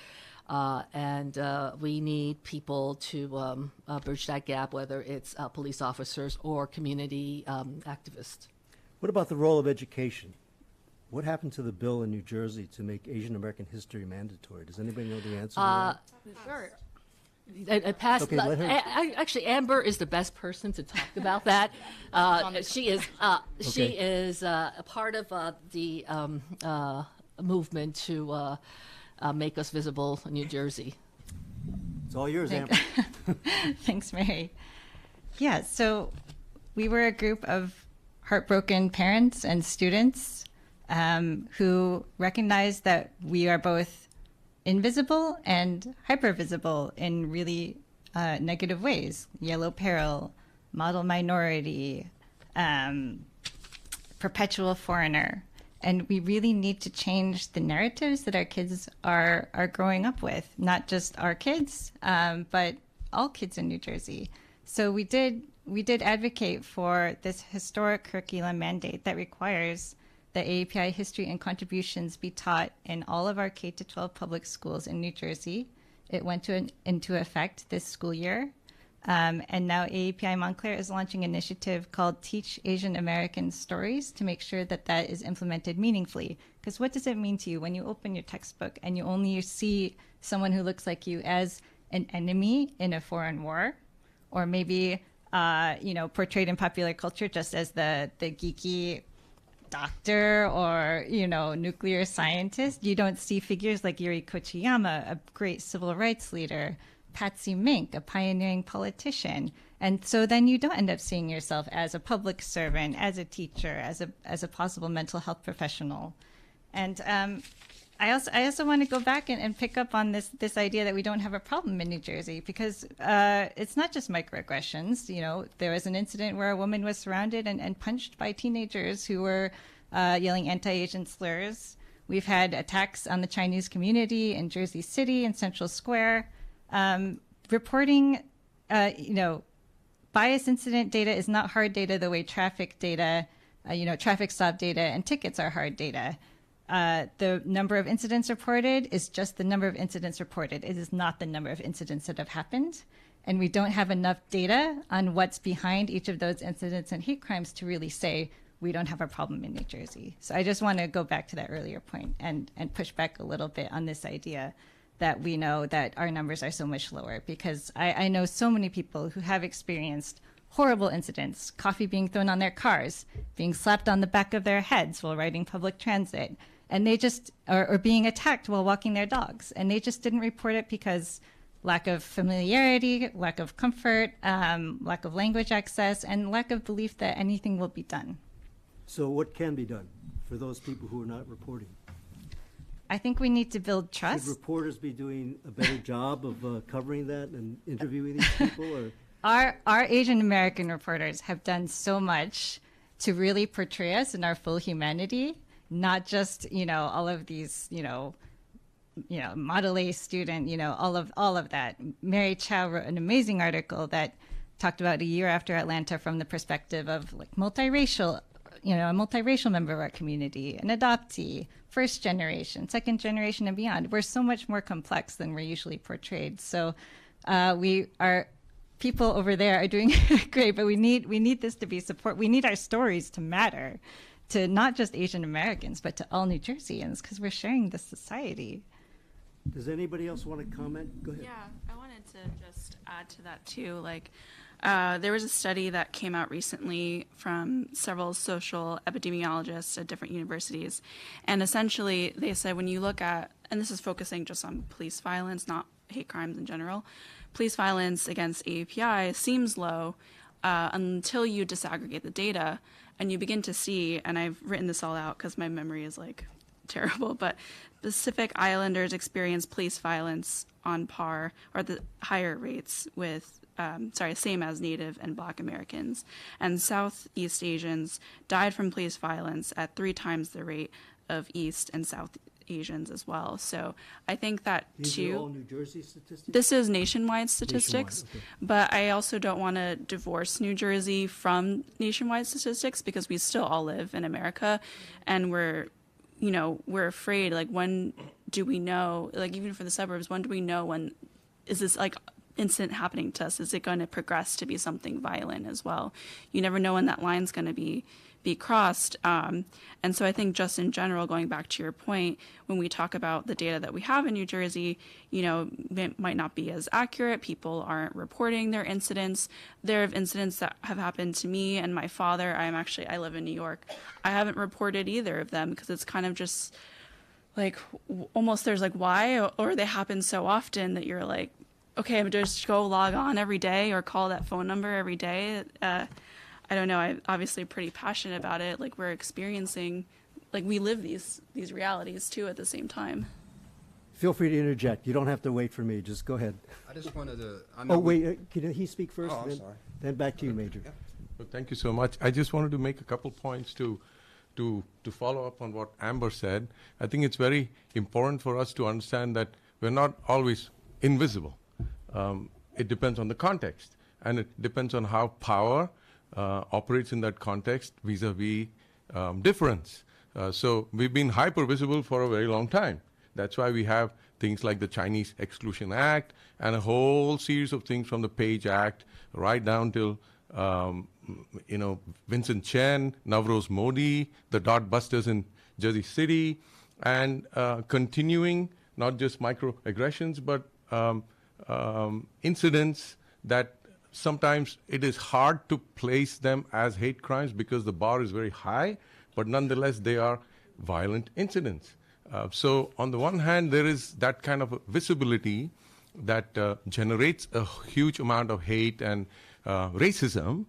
And we need people to bridge that gap, whether it's police officers or community activists. What about the role of education? What happened to the bill in New Jersey to make Asian American history mandatory? Does anybody know the answer to that? Sure. It passed. Okay, let her- Actually, Amber is the best person to talk about that. She is a part of the movement to make us visible in New Jersey. It's all yours, Amber. Thanks, Mary. Yeah, so we were a group of heartbroken parents and students who recognized that we are both invisible and hypervisible in really negative ways. Yellow peril, model minority, perpetual foreigner. And we really need to change the narratives that our kids are growing up with, not just our kids, but all kids in New Jersey. So we did advocate for this historic curriculum mandate that requires that AAPI history and contributions be taught in all of our K-12 public schools in New Jersey. It went into effect this school year. And now AAPI Montclair is launching an initiative called Teach Asian American Stories to make sure that that is implemented meaningfully. Because what does it mean to you when you open your textbook and you only see someone who looks like you as an enemy in a foreign war, or maybe portrayed in popular culture just as the geeky doctor or nuclear scientist? You don't see figures like Yuri Kochiyama, a great civil rights leader, Patsy Mink, a pioneering politician. And so then you don't end up seeing yourself as a public servant, as a teacher, as a possible mental health professional. And I also want to go back and pick up on this idea that we don't have a problem in New Jersey, because it's not just microaggressions. There was an incident where a woman was surrounded and punched by teenagers who were yelling anti-Asian slurs. We've had attacks on the Chinese community in Jersey City and Central Square. Reporting, bias incident data is not hard data the way traffic data, traffic stop data and tickets are hard data. The number of incidents reported is just the number of incidents reported. It is not the number of incidents that have happened. And we don't have enough data on what's behind each of those incidents and hate crimes to really say we don't have a problem in New Jersey. So I just want to go back to that earlier point and push back a little bit on this idea that we know that our numbers are so much lower, because I know so many people who have experienced horrible incidents, coffee being thrown on their cars, being slapped on the back of their heads while riding public transit, and they just, or being attacked while walking their dogs, and they just didn't report it because lack of familiarity, lack of comfort, lack of language access, and lack of belief that anything will be done. So what can be done for those people who are not reporting? I think we need to build trust. Should reporters be doing a better job of covering that and interviewing these people? Or Our Asian American reporters have done so much to really portray us in our full humanity, not just, all of these, Model A student, all of that. Mary Chow wrote an amazing article that talked about a year after Atlanta from the perspective of like multiracial, a multiracial member of our community, an adoptee, first generation, second generation, and beyond. We're so much more complex than we're usually portrayed. So people over there are doing great, but we need this to be support. We need our stories to matter to not just Asian Americans, but to all New Jerseyans, because we're sharing this society. Does anybody else want to comment? Go ahead. Yeah, I wanted to just add to that too. Like, there was a study that came out recently from several social epidemiologists at different universities. And essentially, they said when you look at, and this is focusing just on police violence, not hate crimes in general, police violence against AAPI seems low until you disaggregate the data and you begin to see, and I've written this all out because my memory is like terrible, but Pacific Islanders experience police violence on par or at the higher rates with same as Native and Black Americans. And Southeast Asians died from police violence at 3 times the rate of East and South Asians as well. So I think that These are all New Jersey statistics? This is nationwide statistics, Nationwide, okay. but I also don't want to divorce New Jersey from nationwide statistics because we still all live in America and we're afraid, like, when do we know, like, even for the suburbs, when do we know when is this like incident happening to us? Is it going to progress to be something violent as well? You never know when that line's going to be crossed. And so I think just in general, going back to your point, when we talk about the data that we have in New Jersey, it might not be as accurate. People aren't reporting their incidents. There are incidents that have happened to me and my father. I live in New York. I haven't reported either of them because it's kind of just like almost there's like why, or they happen so often that you're like, okay, I'm just go log on every day or call that phone number every day. I don't know. I'm obviously pretty passionate about it. Like we're experiencing, like we live these realities too at the same time. Feel free to interject. You don't have to wait for me. Just go ahead. I just wanted to. Can he speak first? Oh, I'm sorry. Then back to you, Major. Yeah. Well, thank you so much. I just wanted to make a couple points to follow up on what Amber said. I think it's very important for us to understand that we're not always invisible. It depends on the context, and it depends on how power operates in that context vis-a-vis difference. So we've been hyper-visible for a very long time. That's why we have things like the Chinese Exclusion Act and a whole series of things from the Page Act right down till Vincent Chen, Navroz Modi, the Dot Busters in Jersey City, and continuing not just microaggressions, but incidents that sometimes it is hard to place them as hate crimes because the bar is very high, but nonetheless they are violent incidents. So on the one hand, there is that kind of visibility that generates a huge amount of hate and racism,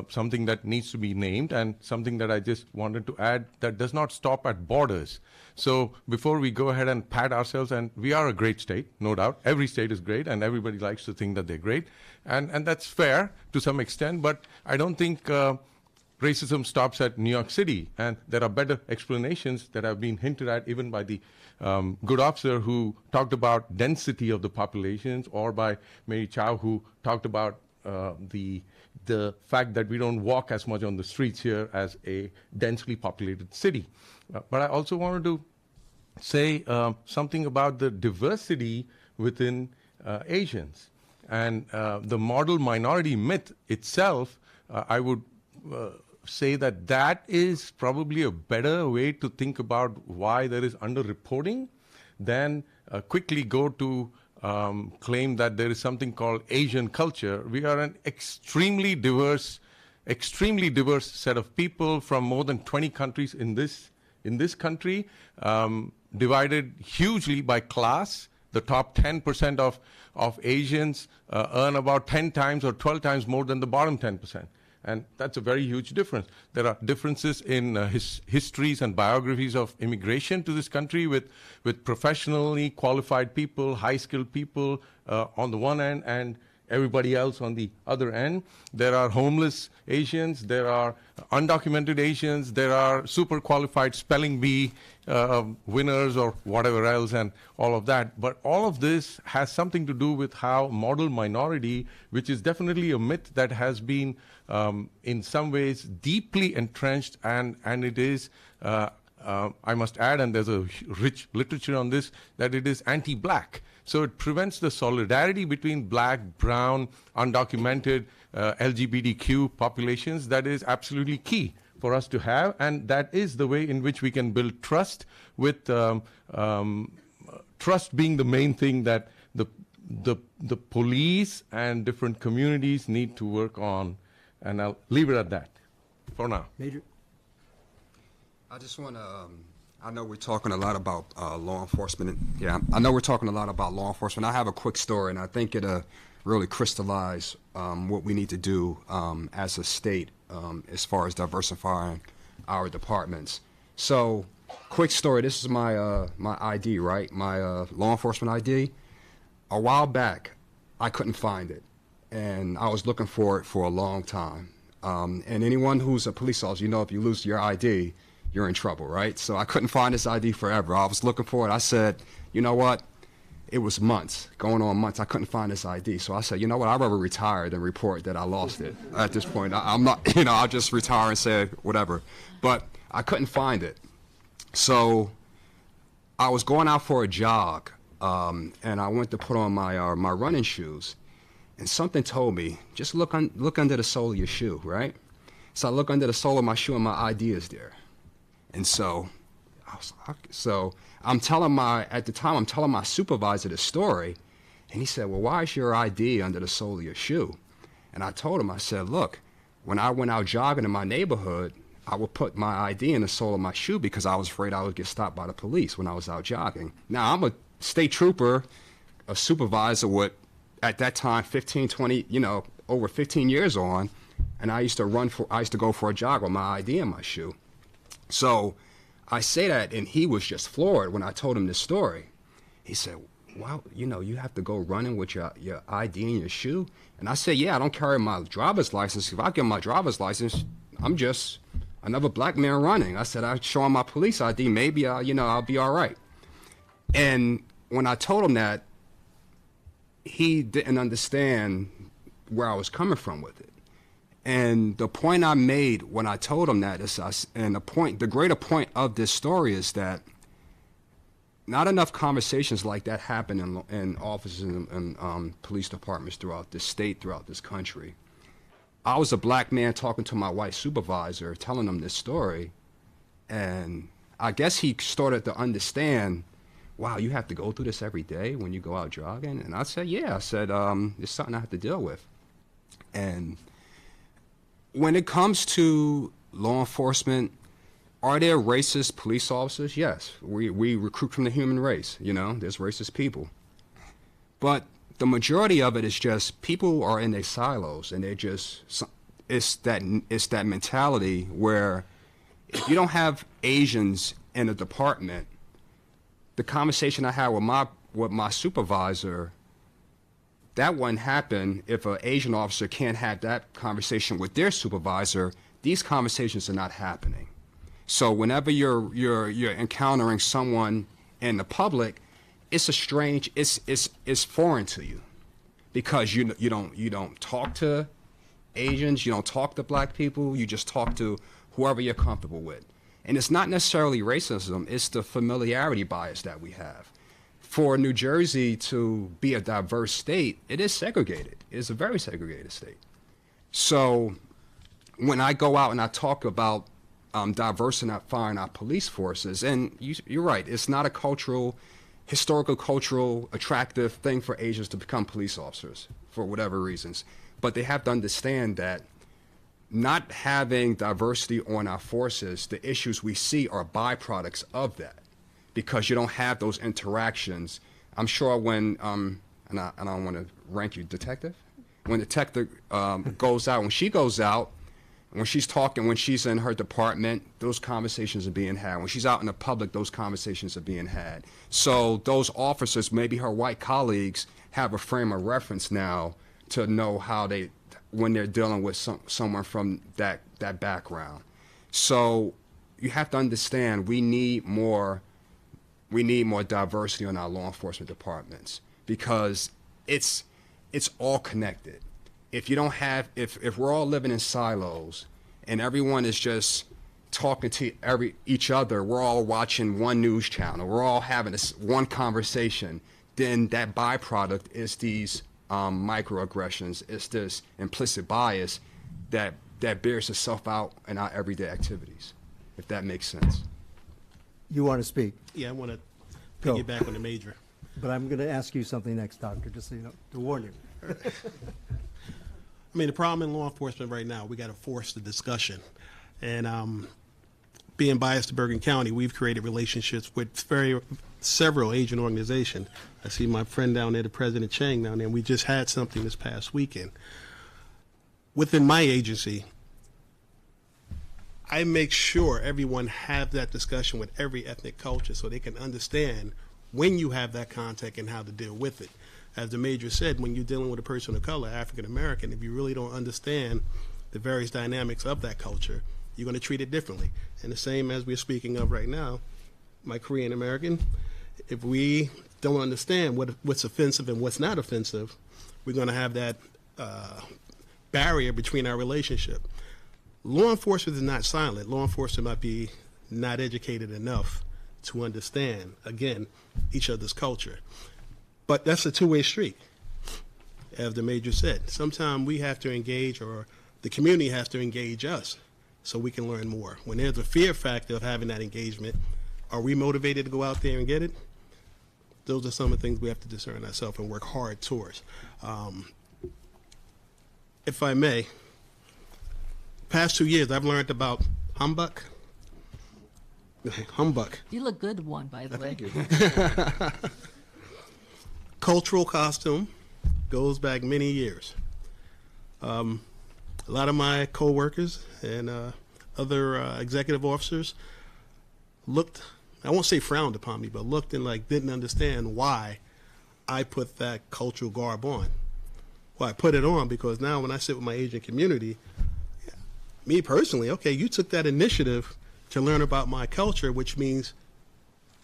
something that needs to be named, and something that I just wanted to add that does not stop at borders. So before we go ahead and pat ourselves, and we are a great state, no doubt. Every state is great, and everybody likes to think that they're great. And that's fair to some extent, but I don't think racism stops at New York City. And there are better explanations that have been hinted at even by the good officer who talked about density of the populations, or by Mary Chow who talked about the fact that we don't walk as much on the streets here as a densely populated city. But I also wanted to say something about the diversity within Asians. And the model minority myth itself, I would say that is probably a better way to think about why there is underreporting than quickly go to claim that there is something called Asian culture. We are an extremely diverse set of people from more than 20 countries in this country, divided hugely by class. the top 10% of Asians earn about 10 times or 12 times more than the bottom 10%. And that's a very huge difference. There are differences in histories and biographies of immigration to this country with professionally qualified people, high-skilled people on the one end, and everybody else on the other end. There are homeless Asians, there are undocumented Asians, there are super qualified spelling bee winners or whatever else and all of that. But all of this has something to do with how model minority, which is definitely a myth that has been in some ways deeply entrenched, and it is I must add, and there's a rich literature on this, that it is anti-black. So it prevents the solidarity between black, brown, undocumented, LGBTQ populations that is absolutely key for us to have, and that is the way in which we can build trust, with trust being the main thing that the police and different communities need to work on. And I'll leave it at that for now. Major? I just want to, I know we're talking a lot about law enforcement. Yeah, I know we're talking a lot about law enforcement. I have a quick story, and I think it'll really crystallize what we need to do as a state as far as diversifying our departments. So, quick story, this is my ID, right? My law enforcement ID. A while back, I couldn't find it, and I was looking for it for a long time. And anyone who's a police officer, you know, if you lose your ID, you're in trouble, right? So I couldn't find this ID forever. I was looking for it. I said, you know what? It was months, going on months. I couldn't find this ID. So I said, you know what? I'd rather retire than report that I lost it at this point. I'm not, you know, I'll just retire and say whatever. But I couldn't find it. So I was going out for a jog, and I went to put on my my running shoes. And something told me, just look under the sole of your shoe, right? So I look under the sole of my shoe, and my ID is there. And so, I'm telling my supervisor the story, and he said, well, why is your ID under the sole of your shoe? And I told him, I said, look, when I went out jogging in my neighborhood, I would put my ID in the sole of my shoe because I was afraid I would get stopped by the police when I was out jogging. Now, I'm a state trooper, a supervisor with, at that time, 15, 20, you know, over 15 years on, and I used to go for a jog with my ID in my shoe. So I say that, and he was just floored when I told him this story. He said, wow, you know, you have to go running with your ID in your shoe? And I said, yeah, I don't carry my driver's license. If I get my driver's license, I'm just another black man running. I said, I show him my police ID, maybe I'll be all right. And when I told him that, he didn't understand where I was coming from with it. And the point I made when I told him that is, the greater point of this story is that not enough conversations like that happen in offices and police departments throughout this state, throughout this country. I was a black man talking to my white supervisor, telling him this story, and I guess he started to understand, wow, you have to go through this every day when you go out jogging? And I said, yeah. I said, it's something I have to deal with. And when it comes to law enforcement, are there racist police officers? Yes. We recruit from the human race, you know, there's racist people. But the majority of it is just people are in their silos, and it's that mentality where if you don't have Asians in a department, the conversation I had with my supervisor, that wouldn't happen if an Asian officer can't have that conversation with their supervisor. These conversations are not happening. So whenever you're encountering someone in the public, it's it's foreign to you, because you don't talk to Asians, you don't talk to black people, you just talk to whoever you're comfortable with. And it's not necessarily racism, it's the familiarity bias that we have. For New Jersey to be a diverse state, it is segregated. It's a very segregated state. So when I go out and I talk about diversifying our police forces, and you're right, it's not a historical, cultural, attractive thing for Asians to become police officers for whatever reasons. But they have to understand that not having diversity on our forces, the issues we see are byproducts of that, because you don't have those interactions. I'm sure when, and I don't want to rank you, detective? When detective goes out, when she goes out, when she's talking, when she's in her department, those conversations are being had. When she's out in the public, those conversations are being had. So those officers, maybe her white colleagues, have a frame of reference now to know how they, when they're dealing with someone from that background. So you have to understand we need more diversity in our law enforcement departments because it's all connected. If you don't have, if we're all living in silos and everyone is just talking to each other, we're all watching one news channel, we're all having one conversation, then that byproduct is these microaggressions, it's this implicit bias that bears itself out in our everyday activities, if that makes sense. You want to speak? Yeah, I want to Go. piggyback on the major. But I'm going to ask you something next, Doctor, just so you know, to warn you. I mean, the problem in law enforcement right now, we got to force the discussion. And being biased to Bergen County, we've created relationships with several Asian organizations. I see my friend down there, the President Chang down there, and we just had something this past weekend. Within my agency, I make sure everyone have that discussion with every ethnic culture so they can understand when you have that contact and how to deal with it. As the major said, when you're dealing with a person of color, African American, if you really don't understand the various dynamics of that culture, you're going to treat it differently. And the same as we're speaking of right now, my Korean American, if we don't understand what's offensive and what's not offensive, we're going to have that barrier between our relationship. Law enforcement is not silent. Law enforcement might be not educated enough to understand, again, each other's culture. But that's a two-way street, as the major said. Sometimes we have to engage, or the community has to engage us so we can learn more. When there's a fear factor of having that engagement, are we motivated to go out there and get it? Those are some of the things we have to discern ourselves and work hard towards. If I may, past 2 years, I've learned about humbug. Humbug. You look good, one, by the way. Thank you. Cultural costume goes back many years. A lot of my co-workers and other executive officers looked, I won't say frowned upon me, but looked and didn't understand why I put that cultural garb on. Well, I put it on because now when I sit with my Asian community, me personally, okay, you took that initiative to learn about my culture, which means,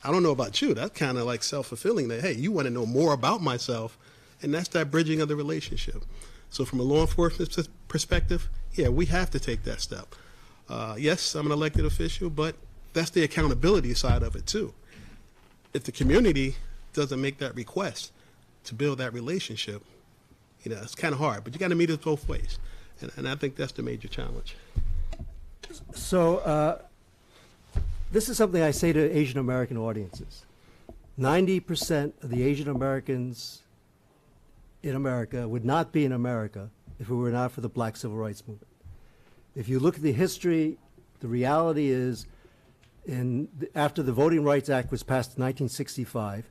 I don't know about you, that's kind of like self-fulfilling that, hey, you want to know more about myself, and that's that bridging of the relationship. So from a law enforcement perspective, yeah, we have to take that step. Yes, I'm an elected official, but that's the accountability side of it too. If the community doesn't make that request to build that relationship, it's kind of hard, but you got to meet us both ways. And I think that's the major challenge. So this is something I say to Asian American audiences. 90% of the Asian Americans in America would not be in America if it were not for the Black Civil Rights Movement. If you look at the history, the reality is after the Voting Rights Act was passed in 1965,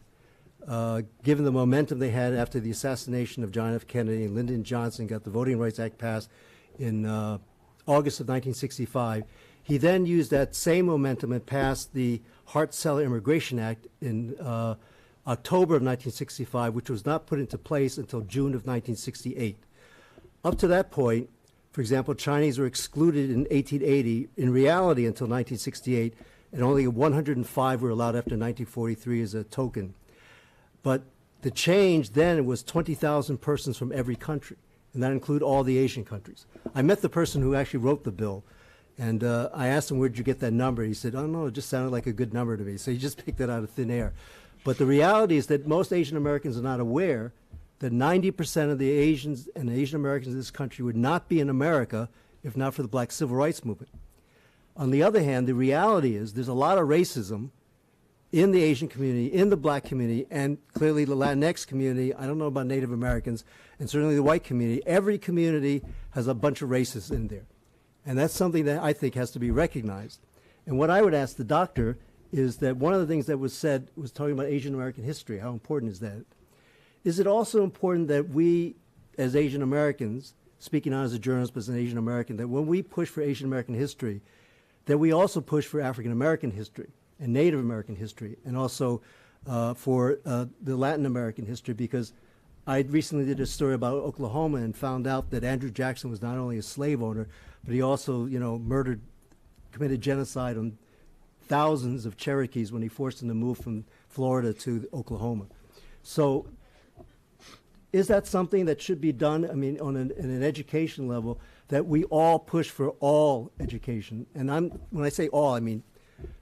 given the momentum they had after the assassination of John F. Kennedy, and Lyndon Johnson got the Voting Rights Act passed in August of 1965, he then used that same momentum and passed the Hart-Celler Immigration Act in October of 1965, which was not put into place until June of 1968. Up to that point, for example, Chinese were excluded in 1880, in reality until 1968, and only 105 were allowed after 1943 as a token. But the change then was 20,000 persons from every country, and that include all the Asian countries. I met the person who actually wrote the bill, and I asked him, where'd you get that number? He said, oh, no, it just sounded like a good number to me. So he just picked that out of thin air. But the reality is that most Asian Americans are not aware that 90% of the Asians and Asian Americans in this country would not be in America if not for the Black Civil Rights Movement. On the other hand, the reality is there's a lot of racism in the Asian community, in the Black community, and clearly the Latinx community. I don't know about Native Americans, and certainly the white community. Every community has a bunch of racists in there. And that's something that I think has to be recognized. And what I would ask the doctor is that one of the things that was said was talking about Asian American history. How important is that? Is it also important that we, as Asian Americans, speaking not as a journalist but as an Asian American, that when we push for Asian American history, that we also push for African American history and Native American history, and also for the Latin American history? Because I recently did a story about Oklahoma and found out that Andrew Jackson was not only a slave owner, but he also, committed genocide on thousands of Cherokees when he forced them to move from Florida to Oklahoma. So is that something that should be done, on an education level, that we all push for all education? And when I say all, I mean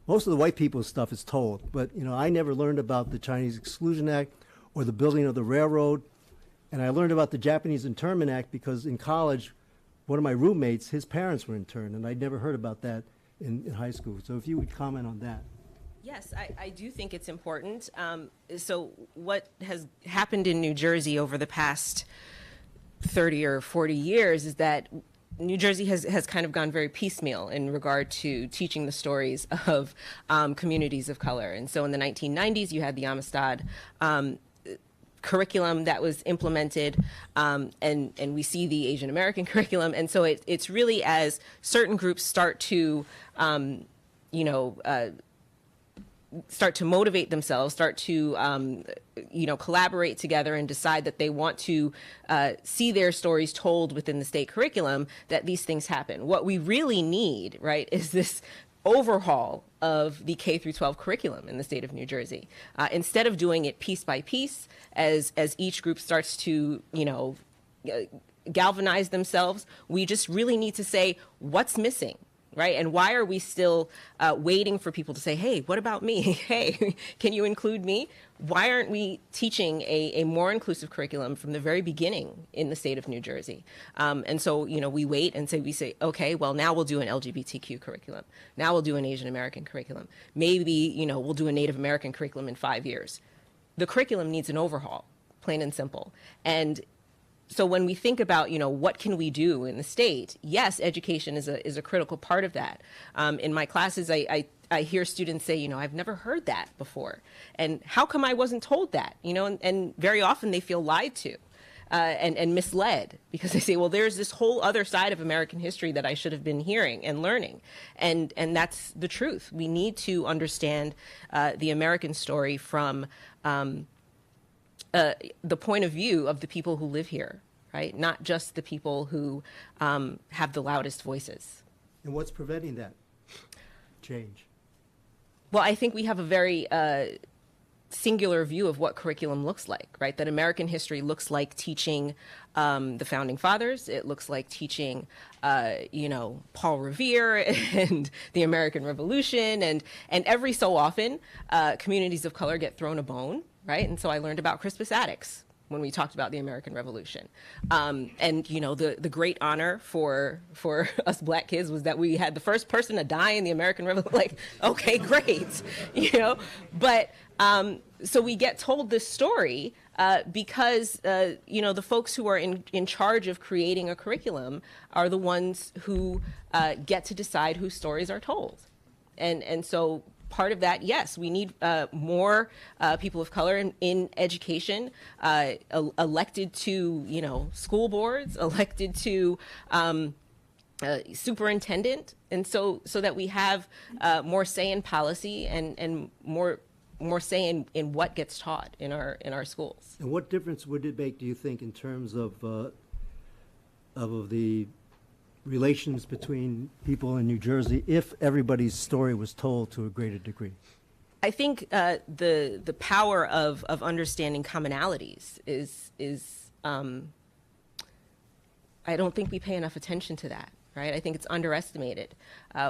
most of the white people's stuff is told, but I never learned about the Chinese Exclusion Act or the building of the railroad, and I learned about the Japanese Internment Act because in college, one of my roommates, his parents were interned, and I'd never heard about that in high school. So if you would comment on that. Yes, I do think it's important. So what has happened in New Jersey over the past 30 or 40 years is that New Jersey has kind of gone very piecemeal in regard to teaching the stories of communities of color. And so in the 1990s, you had the Amistad curriculum that was implemented, and we see the Asian American curriculum. And so it's really as certain groups start to, start to motivate themselves, start to, collaborate together and decide that they want to see their stories told within the state curriculum, that these things happen. What we really need, right, is this overhaul of the K through 12 curriculum in the state of New Jersey. Instead of doing it piece by piece, as each group starts to, galvanize themselves, we just really need to say what's missing. Right? And why are we still waiting for people to say, hey, what about me? Hey, can you include me? Why aren't we teaching a more inclusive curriculum from the very beginning in the state of New Jersey? And so, we wait and we say, okay, well, now we'll do an LGBTQ curriculum. Now we'll do an Asian American curriculum. Maybe, we'll do a Native American curriculum in 5 years. The curriculum needs an overhaul, plain and simple. And so when we think about, what can we do in the state, yes, education is a critical part of that. In my classes, I hear students say, I've never heard that before. And how come I wasn't told that? And very often they feel lied to and misled, because they say, well, there's this whole other side of American history that I should have been hearing and learning. And that's the truth. We need to understand the American story from the point of view of the people who live here, right? Not just the people who have the loudest voices. And what's preventing that change? Well, I think we have a very singular view of what curriculum looks like, right? That American history looks like teaching the Founding Fathers. It looks like teaching, Paul Revere and the American Revolution. And every so often, communities of color get thrown a bone. Right? And so I learned about Crispus Attucks when we talked about the American Revolution. And, the great honor for us Black kids was that we had the first person to die in the American Revolution. Like, okay, great, But so we get told this story because, the folks who are in charge of creating a curriculum are the ones who get to decide whose stories are told. And so part of that, yes, we need more people of color in education, elected to, school boards, elected to superintendent, and so that we have more say in policy and more say in what gets taught in our schools. And what difference would it make, do you think, in terms of the relations between people in New Jersey if everybody's story was told to a greater degree? I think the power of understanding commonalities is I don't think we pay enough attention to that, right? I think it's underestimated.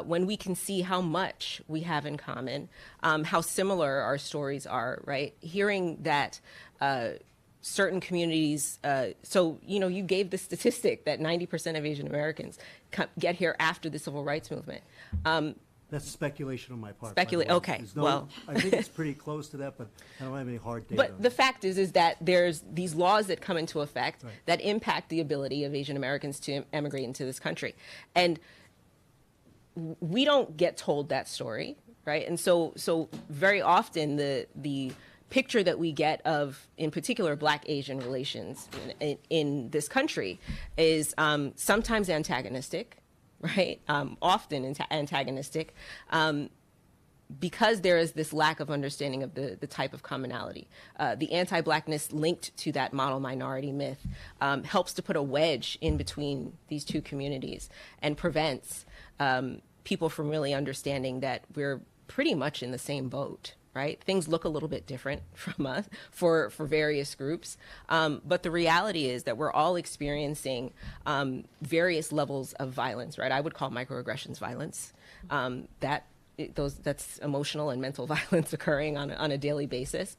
When we can see how much we have in common, how similar our stories are, right? Hearing that certain communities, you gave the statistic that 90% of Asian Americans get here after the Civil Rights Movement. That's speculation on my part. Okay, well. I think it's pretty close to that, but I don't have any hard data. But the fact is that there's these laws that come into effect that impact the ability of Asian Americans to emigrate into this country. And we don't get told that story, right? And so very often the picture that we get of, in particular, Black Asian relations in this country is sometimes antagonistic, right? Often antagonistic, because there is this lack of understanding of the type of commonality. The anti-Blackness linked to that model minority myth helps to put a wedge in between these two communities and prevents people from really understanding that we're pretty much in the same boat. Right? Things look a little bit different from us for various groups. But the reality is that we're all experiencing various levels of violence, right? I would call microaggressions violence. That's emotional and mental violence occurring on a daily basis.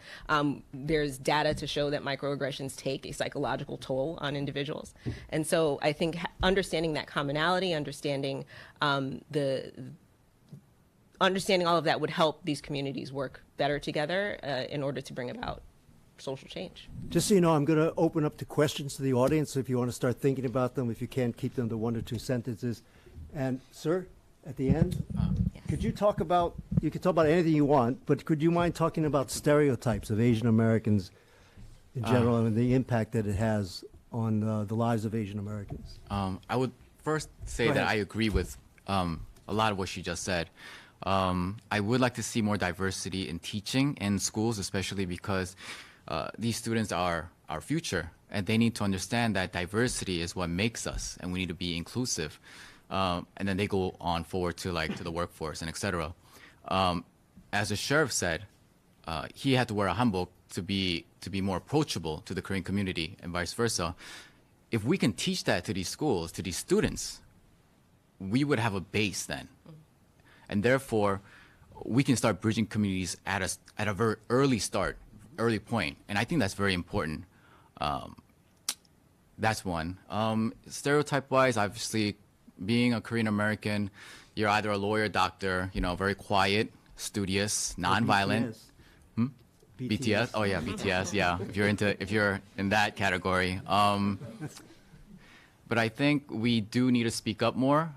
There's data to show that microaggressions take a psychological toll on individuals. And so I think understanding that commonality, understanding understanding all of that would help these communities work better together in order to bring about social change. Just so you know, I'm going to open up to questions to the audience. So if you want to start thinking about them, if you can, keep them to 1 or 2 sentences. And sir, at the end, could you talk about, you can talk about anything you want, but could you mind talking about stereotypes of Asian Americans in general and the impact that it has on the lives of Asian Americans? I would first say that I agree with a lot of what she just said. I would like to see more diversity in teaching in schools, especially because these students are our future, and they need to understand that diversity is what makes us, and we need to be inclusive. And then they go on forward to the workforce and etc. As the sheriff said, he had to wear a hanbok to be more approachable to the Korean community, and vice versa. If we can teach that to these schools, to these students, we would have a base then. And therefore, we can start bridging communities at a very early point. And I think that's very important. That's one. Stereotype-wise, obviously, being a Korean American, you're either a lawyer, doctor, very quiet, studious, nonviolent. BTS? Oh yeah, BTS. Yeah, if you're in that category. But I think we do need to speak up more.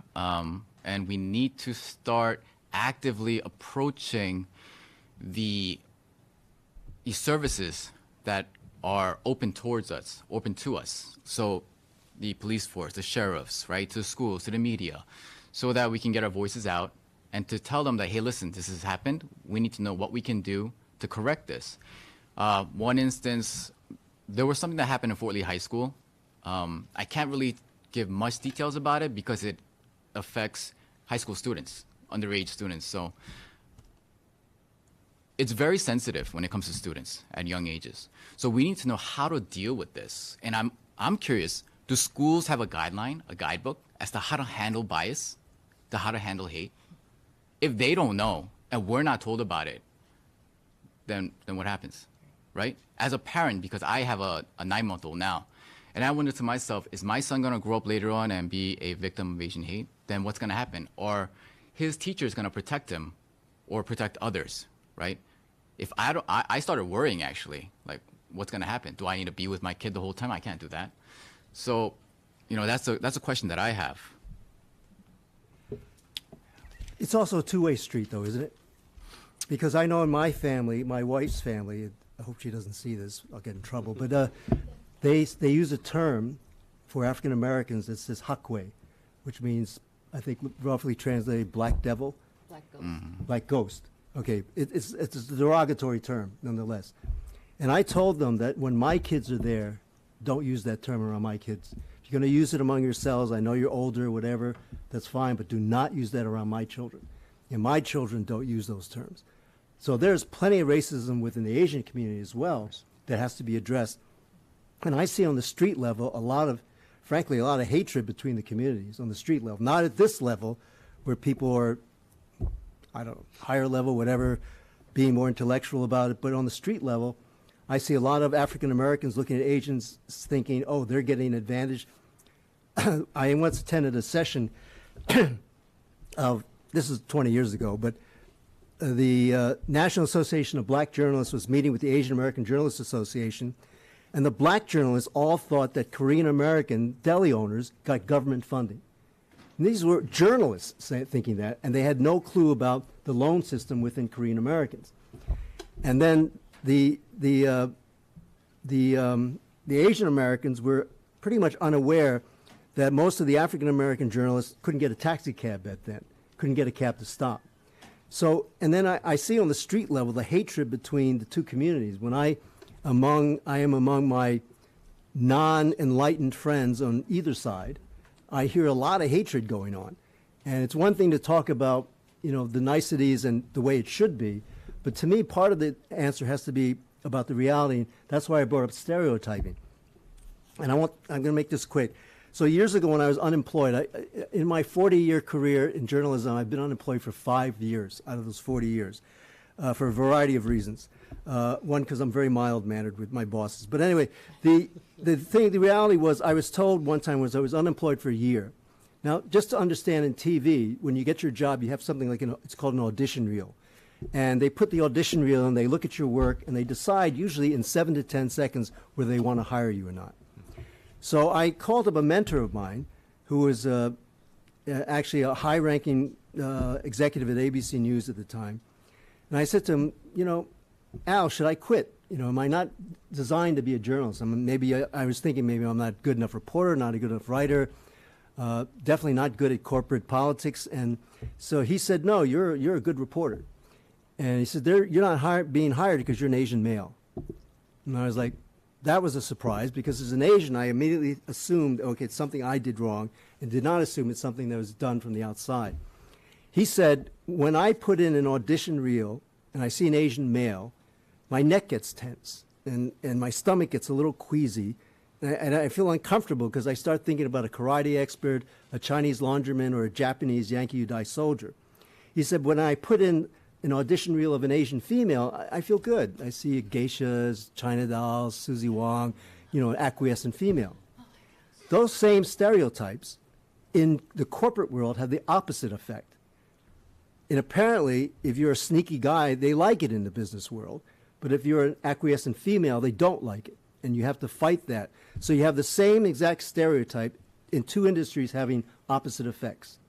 And we need to start actively approaching the services that are open to us. So the police force, the sheriffs, right, to the schools, to the media, so that we can get our voices out and to tell them that, hey, listen, this has happened. We need to know what we can do to correct this. One instance, there was something that happened in Fort Lee High School. I can't really give much details about it because it affects high school students, underage students. So it's very sensitive when it comes to students at young ages. So we need to know how to deal with this. And I'm curious, do schools have a guideline, a guidebook as to how to handle bias, to how to handle hate? If they don't know and we're not told about it, then what happens, right? As a parent, because I have a 9-month-old now, and I wonder to myself, is my son going to grow up later on and be a victim of Asian hate? Then what's going to happen? Or his teacher is going to protect him or protect others, right? If I started worrying, actually, like, what's going to happen? Do I need to be with my kid the whole time? I can't do that. So, that's a question that I have. It's also a two-way street, though, isn't it? Because I know in my family, my wife's family, I hope she doesn't see this, I'll get in trouble, but they use a term for African Americans that says hakwe, which means, I think, roughly translated black devil. Black ghost. Mm-hmm. Black ghost. Okay, it's a derogatory term, nonetheless. And I told them that when my kids are there, don't use that term around my kids. If you're going to use it among yourselves, I know you're older, whatever, that's fine, but do not use that around my children. And my children don't use those terms. So there's plenty of racism within the Asian community as well that has to be addressed. And I see on the street level frankly, a lot of hatred between the communities on the street level. Not at this level where people are, I don't know, higher level, whatever, being more intellectual about it, but on the street level, I see a lot of African Americans looking at Asians thinking, oh, they're getting an advantage. I once attended a session of, this is 20 years ago, but the National Association of Black Journalists was meeting with the Asian American Journalists Association, and the black journalists all thought that Korean American deli owners got government funding. And these were journalists thinking that, and they had no clue about the loan system within Korean Americans. And then the Asian Americans were pretty much unaware that most of the African American journalists couldn't get a taxi cab back then, couldn't get a cab to stop. So, and then I see on the street level the hatred between the two communities. When I am among my non-enlightened friends on either side, I hear a lot of hatred going on. And it's one thing to talk about, the niceties and the way it should be, but to me, part of the answer has to be about the reality. That's why I brought up stereotyping. And I'm going to make this quick. So years ago when I was unemployed, in my 40-year career in journalism, I've been unemployed for 5 years out of those 40 years for a variety of reasons. One, because I'm very mild-mannered with my bosses. But anyway, the reality was I was told one time I was unemployed for a year. Now, just to understand in TV, when you get your job, you have something like it's called an audition reel. And they put the audition reel and they look at your work and they decide usually in 7 to 10 seconds whether they want to hire you or not. So I called up a mentor of mine who was actually a high-ranking executive at ABC News at the time. And I said to him, Al, should I quit? Am I not designed to be a journalist? I was thinking maybe I'm not a good enough reporter, not a good enough writer, definitely not good at corporate politics. And so he said, no, you're a good reporter. And he said, you're not being hired because you're an Asian male. And I was like, that was a surprise, because as an Asian, I immediately assumed, okay, it's something I did wrong, and did not assume it's something that was done from the outside. He said, when I put in an audition reel and I see an Asian male, my neck gets tense and my stomach gets a little queasy, and I feel uncomfortable because I start thinking about a karate expert, a Chinese laundryman, or a Japanese Yankee who dies soldier. He said, when I put in an audition reel of an Asian female, I feel good. I see geishas, China dolls, Susie Wong, an acquiescent female. Those same stereotypes in the corporate world have the opposite effect. And apparently, if you're a sneaky guy, they like it in the business world. But if you're an acquiescent female, they don't like it. And you have to fight that. So you have the same exact stereotype in two industries having opposite effects.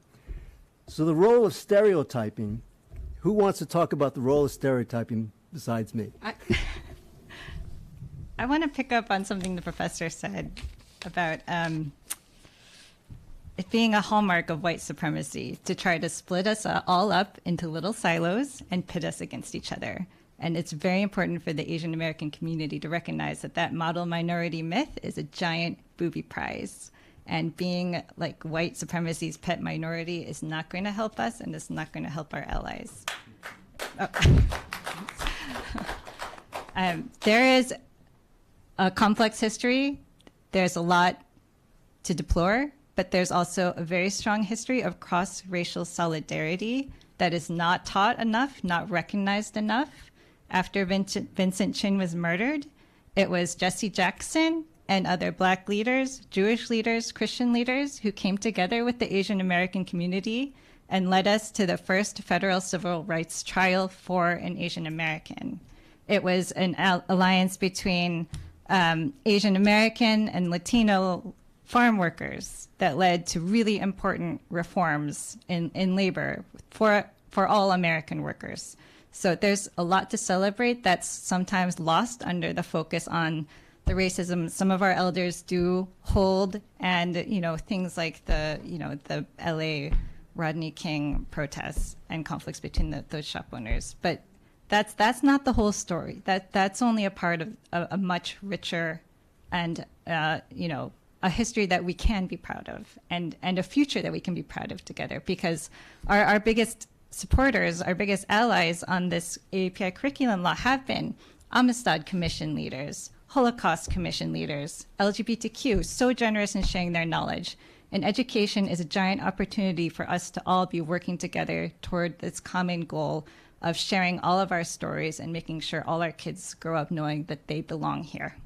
So the role of stereotyping, who wants to talk about the role of stereotyping besides me? I want to pick up on something the professor said about it being a hallmark of white supremacy to try to split us all up into little silos and pit us against each other. And it's very important for the Asian American community to recognize that model minority myth is a giant booby prize. And being like white supremacy's pet minority is not going to help us, and it's not going to help our allies. There is a complex history. There's a lot to deplore, but there's also a very strong history of cross-racial solidarity that is not taught enough, not recognized enough. After Vincent Chin was murdered, it was Jesse Jackson and other Black leaders, Jewish leaders, Christian leaders who came together with the Asian American community and led us to the first federal civil rights trial for an Asian American. It was an alliance between Asian American and Latino farm workers that led to really important reforms in labor for all American workers. So there's a lot to celebrate that's sometimes lost under the focus on the racism some of our elders do hold, and things like the LA Rodney King protests and conflicts between those shop owners. But that's not the whole story. That's only a part of a much richer and a history that we can be proud of, and a future that we can be proud of together, because our biggest supporters, our biggest allies on this API curriculum law have been Amistad Commission leaders, Holocaust Commission leaders, LGBTQ, so generous in sharing their knowledge. And education is a giant opportunity for us to all be working together toward this common goal of sharing all of our stories and making sure all our kids grow up knowing that they belong here.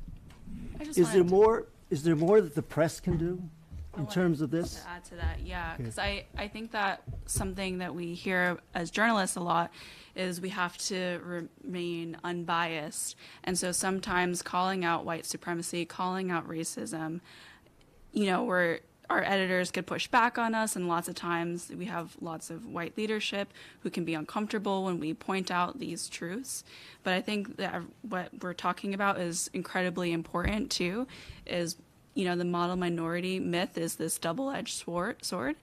Is there more that the press can do in terms of this? To add to that, yeah, because I think that something that we hear as journalists a lot is we have to remain unbiased. And so sometimes calling out white supremacy, calling out racism, we're our editors could push back on us, and lots of times we have lots of white leadership who can be uncomfortable when we point out these truths. But I think that what we're talking about is incredibly important too, is, you know, the model minority myth is this double-edged sword,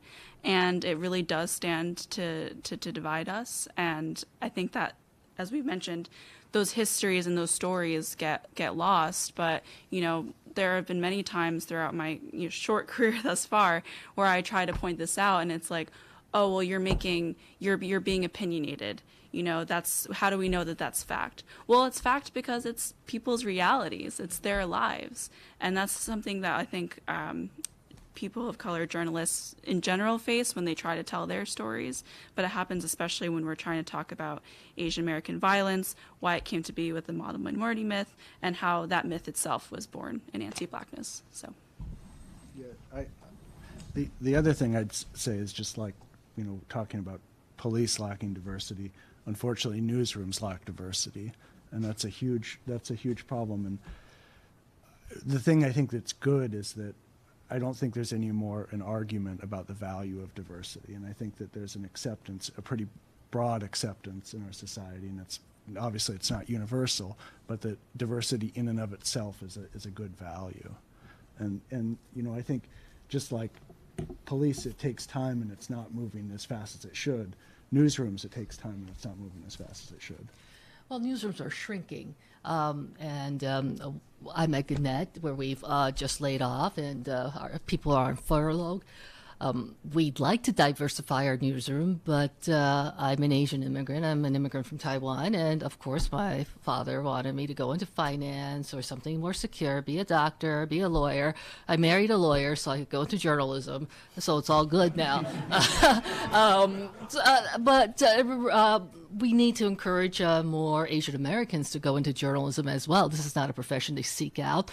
and it really does stand to divide us. And I think that, as we mentioned, those histories and those stories get lost. But, you know, there have been many times throughout my short career thus far where I try to point this out, and it's like, oh, well, you're being opinionated. You know, how do we know that that's fact? Well, it's fact because it's people's realities. It's their lives. And that's something that I think people of color, journalists in general, face when they try to tell their stories. But it happens especially when we're trying to talk about Asian American violence, why it came to be with the model minority myth, and how that myth itself was born in anti-Blackness. So, yeah, the other thing I'd say is just like, you know, talking about police lacking diversity. Unfortunately, newsrooms lack diversity, and that's a huge problem. And the thing I think that's good is that I don't think there's any more an argument about the value of diversity, and I think that there's an acceptance, a pretty broad acceptance in our society, and it's obviously it's not universal, but that diversity in and of itself is a good value. And you know, I think just like police, it takes time and it's not moving as fast as it should. Newsrooms, it takes time and it's not moving as fast as it should. Well, newsrooms are shrinking, and I'm at Gannett, where we've just laid off, and our people are on furlough. We'd like to diversify our newsroom, but I'm an Asian immigrant. I'm an immigrant from Taiwan, and of course my father wanted me to go into finance or something more secure, be a doctor, be a lawyer. I married a lawyer so I could go into journalism, so it's all good now. But we need to encourage more Asian Americans to go into journalism as well. This is not a profession they seek out.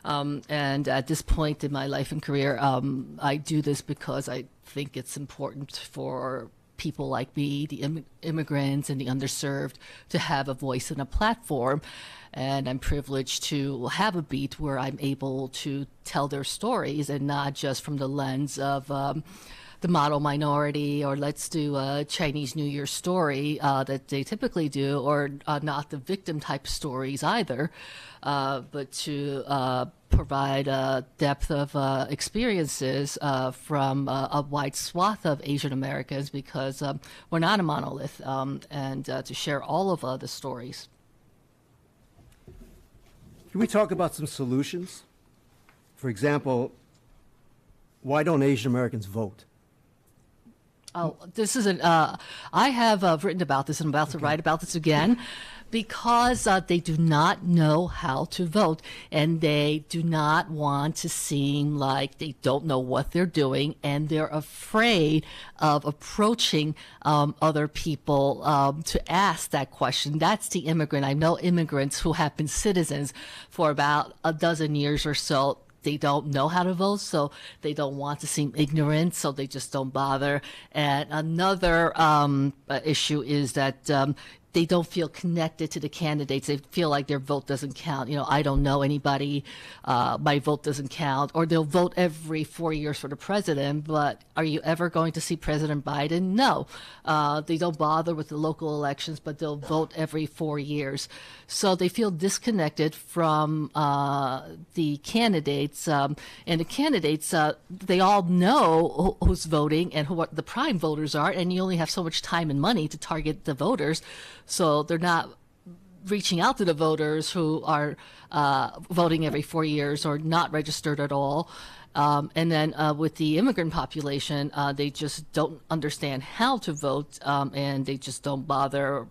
And at this point in my life and career, I do this because I think it's important for people like me, the immigrants and the underserved, to have a voice and a platform. And I'm privileged to have a beat where I'm able to tell their stories, and not just from the lens of the model minority, or let's do a Chinese New Year story that they typically do, or not the victim type stories either, but to provide a depth of experiences from a wide swath of Asian Americans, because we're not a monolith, and to share all of the stories. Can we talk about some solutions? For example, why don't Asian Americans vote? Oh, this is I have written about this, and I'm about to write about this again, because they do not know how to vote, and they do not want to seem like they don't know what they're doing, and they're afraid of approaching other people to ask that question. That's the immigrant. I know immigrants who have been citizens for about a dozen years or so. They don't know how to vote, so they don't want to seem ignorant, so they just don't bother. And another issue is that they don't feel connected to the candidates. They feel like their vote doesn't count. You know, I don't know anybody. My vote doesn't count. Or they'll vote every 4 years for the president, but are you ever going to see President Biden? No. They don't bother with the local elections, but they'll vote every 4 years. So they feel disconnected from the candidates. And the candidates, they all know who's voting and what the prime voters are, and you only have so much time and money to target the voters. So they're not reaching out to the voters who are voting every 4 years or not registered at all. And then with the immigrant population, they just don't understand how to vote, and they just don't bother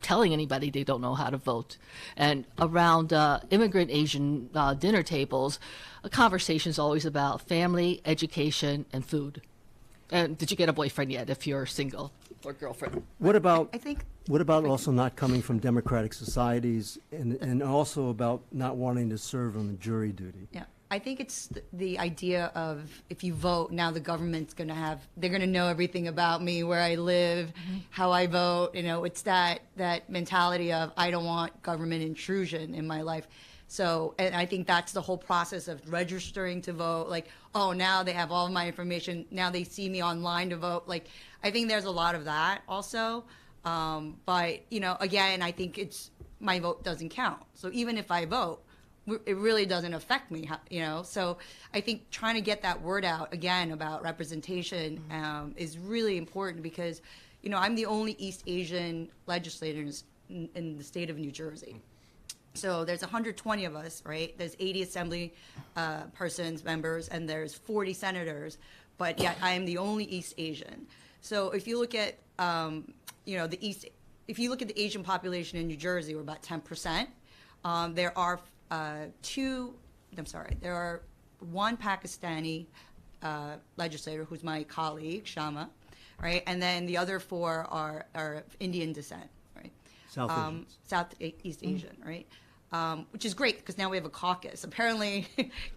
telling anybody they don't know how to vote. And around immigrant Asian dinner tables, a conversation is always about family, education, and food. And did you get a boyfriend yet if you're single, or girlfriend? What about I think what about also not coming from democratic societies, and also about not wanting to serve on the jury duty? Yeah. I think it's the idea of if you vote, now the government's going to they're going to know everything about me, where I live, how I vote. It's that mentality of I don't want government intrusion in my life. So, and I think that's the whole process of registering to vote. Like, oh, now they have all of my information. Now they see me online to vote. Like, I think there's a lot of that also. But, again, I think my vote doesn't count. So even if I vote, it really doesn't affect me, So I think trying to get that word out again about representation is really important because, I'm the only East Asian legislators in the state of New Jersey. So there's 120 of us, right? There's 80 assembly members, and there's 40 senators, but yet I am the only East Asian. So if you look at, if you look at the Asian population in New Jersey, we're about 10%. There are one Pakistani legislator who's my colleague, Shama, right? And then the other 4 are of Indian descent, right? Southeast Asian, right? Which is great because now we have a caucus. Apparently,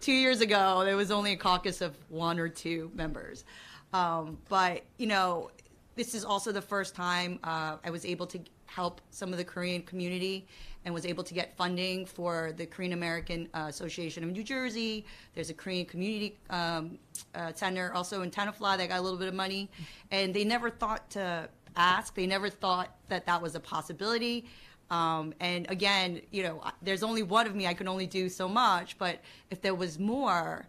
2 years ago, there was only a caucus of 1 or 2 members. But, this is also the first time I was able to help some of the Korean community and was able to get funding for the Korean American Association of New Jersey. There's a Korean Community Center also in Tenafly that got a little bit of money. And they never thought to ask. They never thought that was a possibility. And again, there's only one of me. I can only do so much. But if there was more,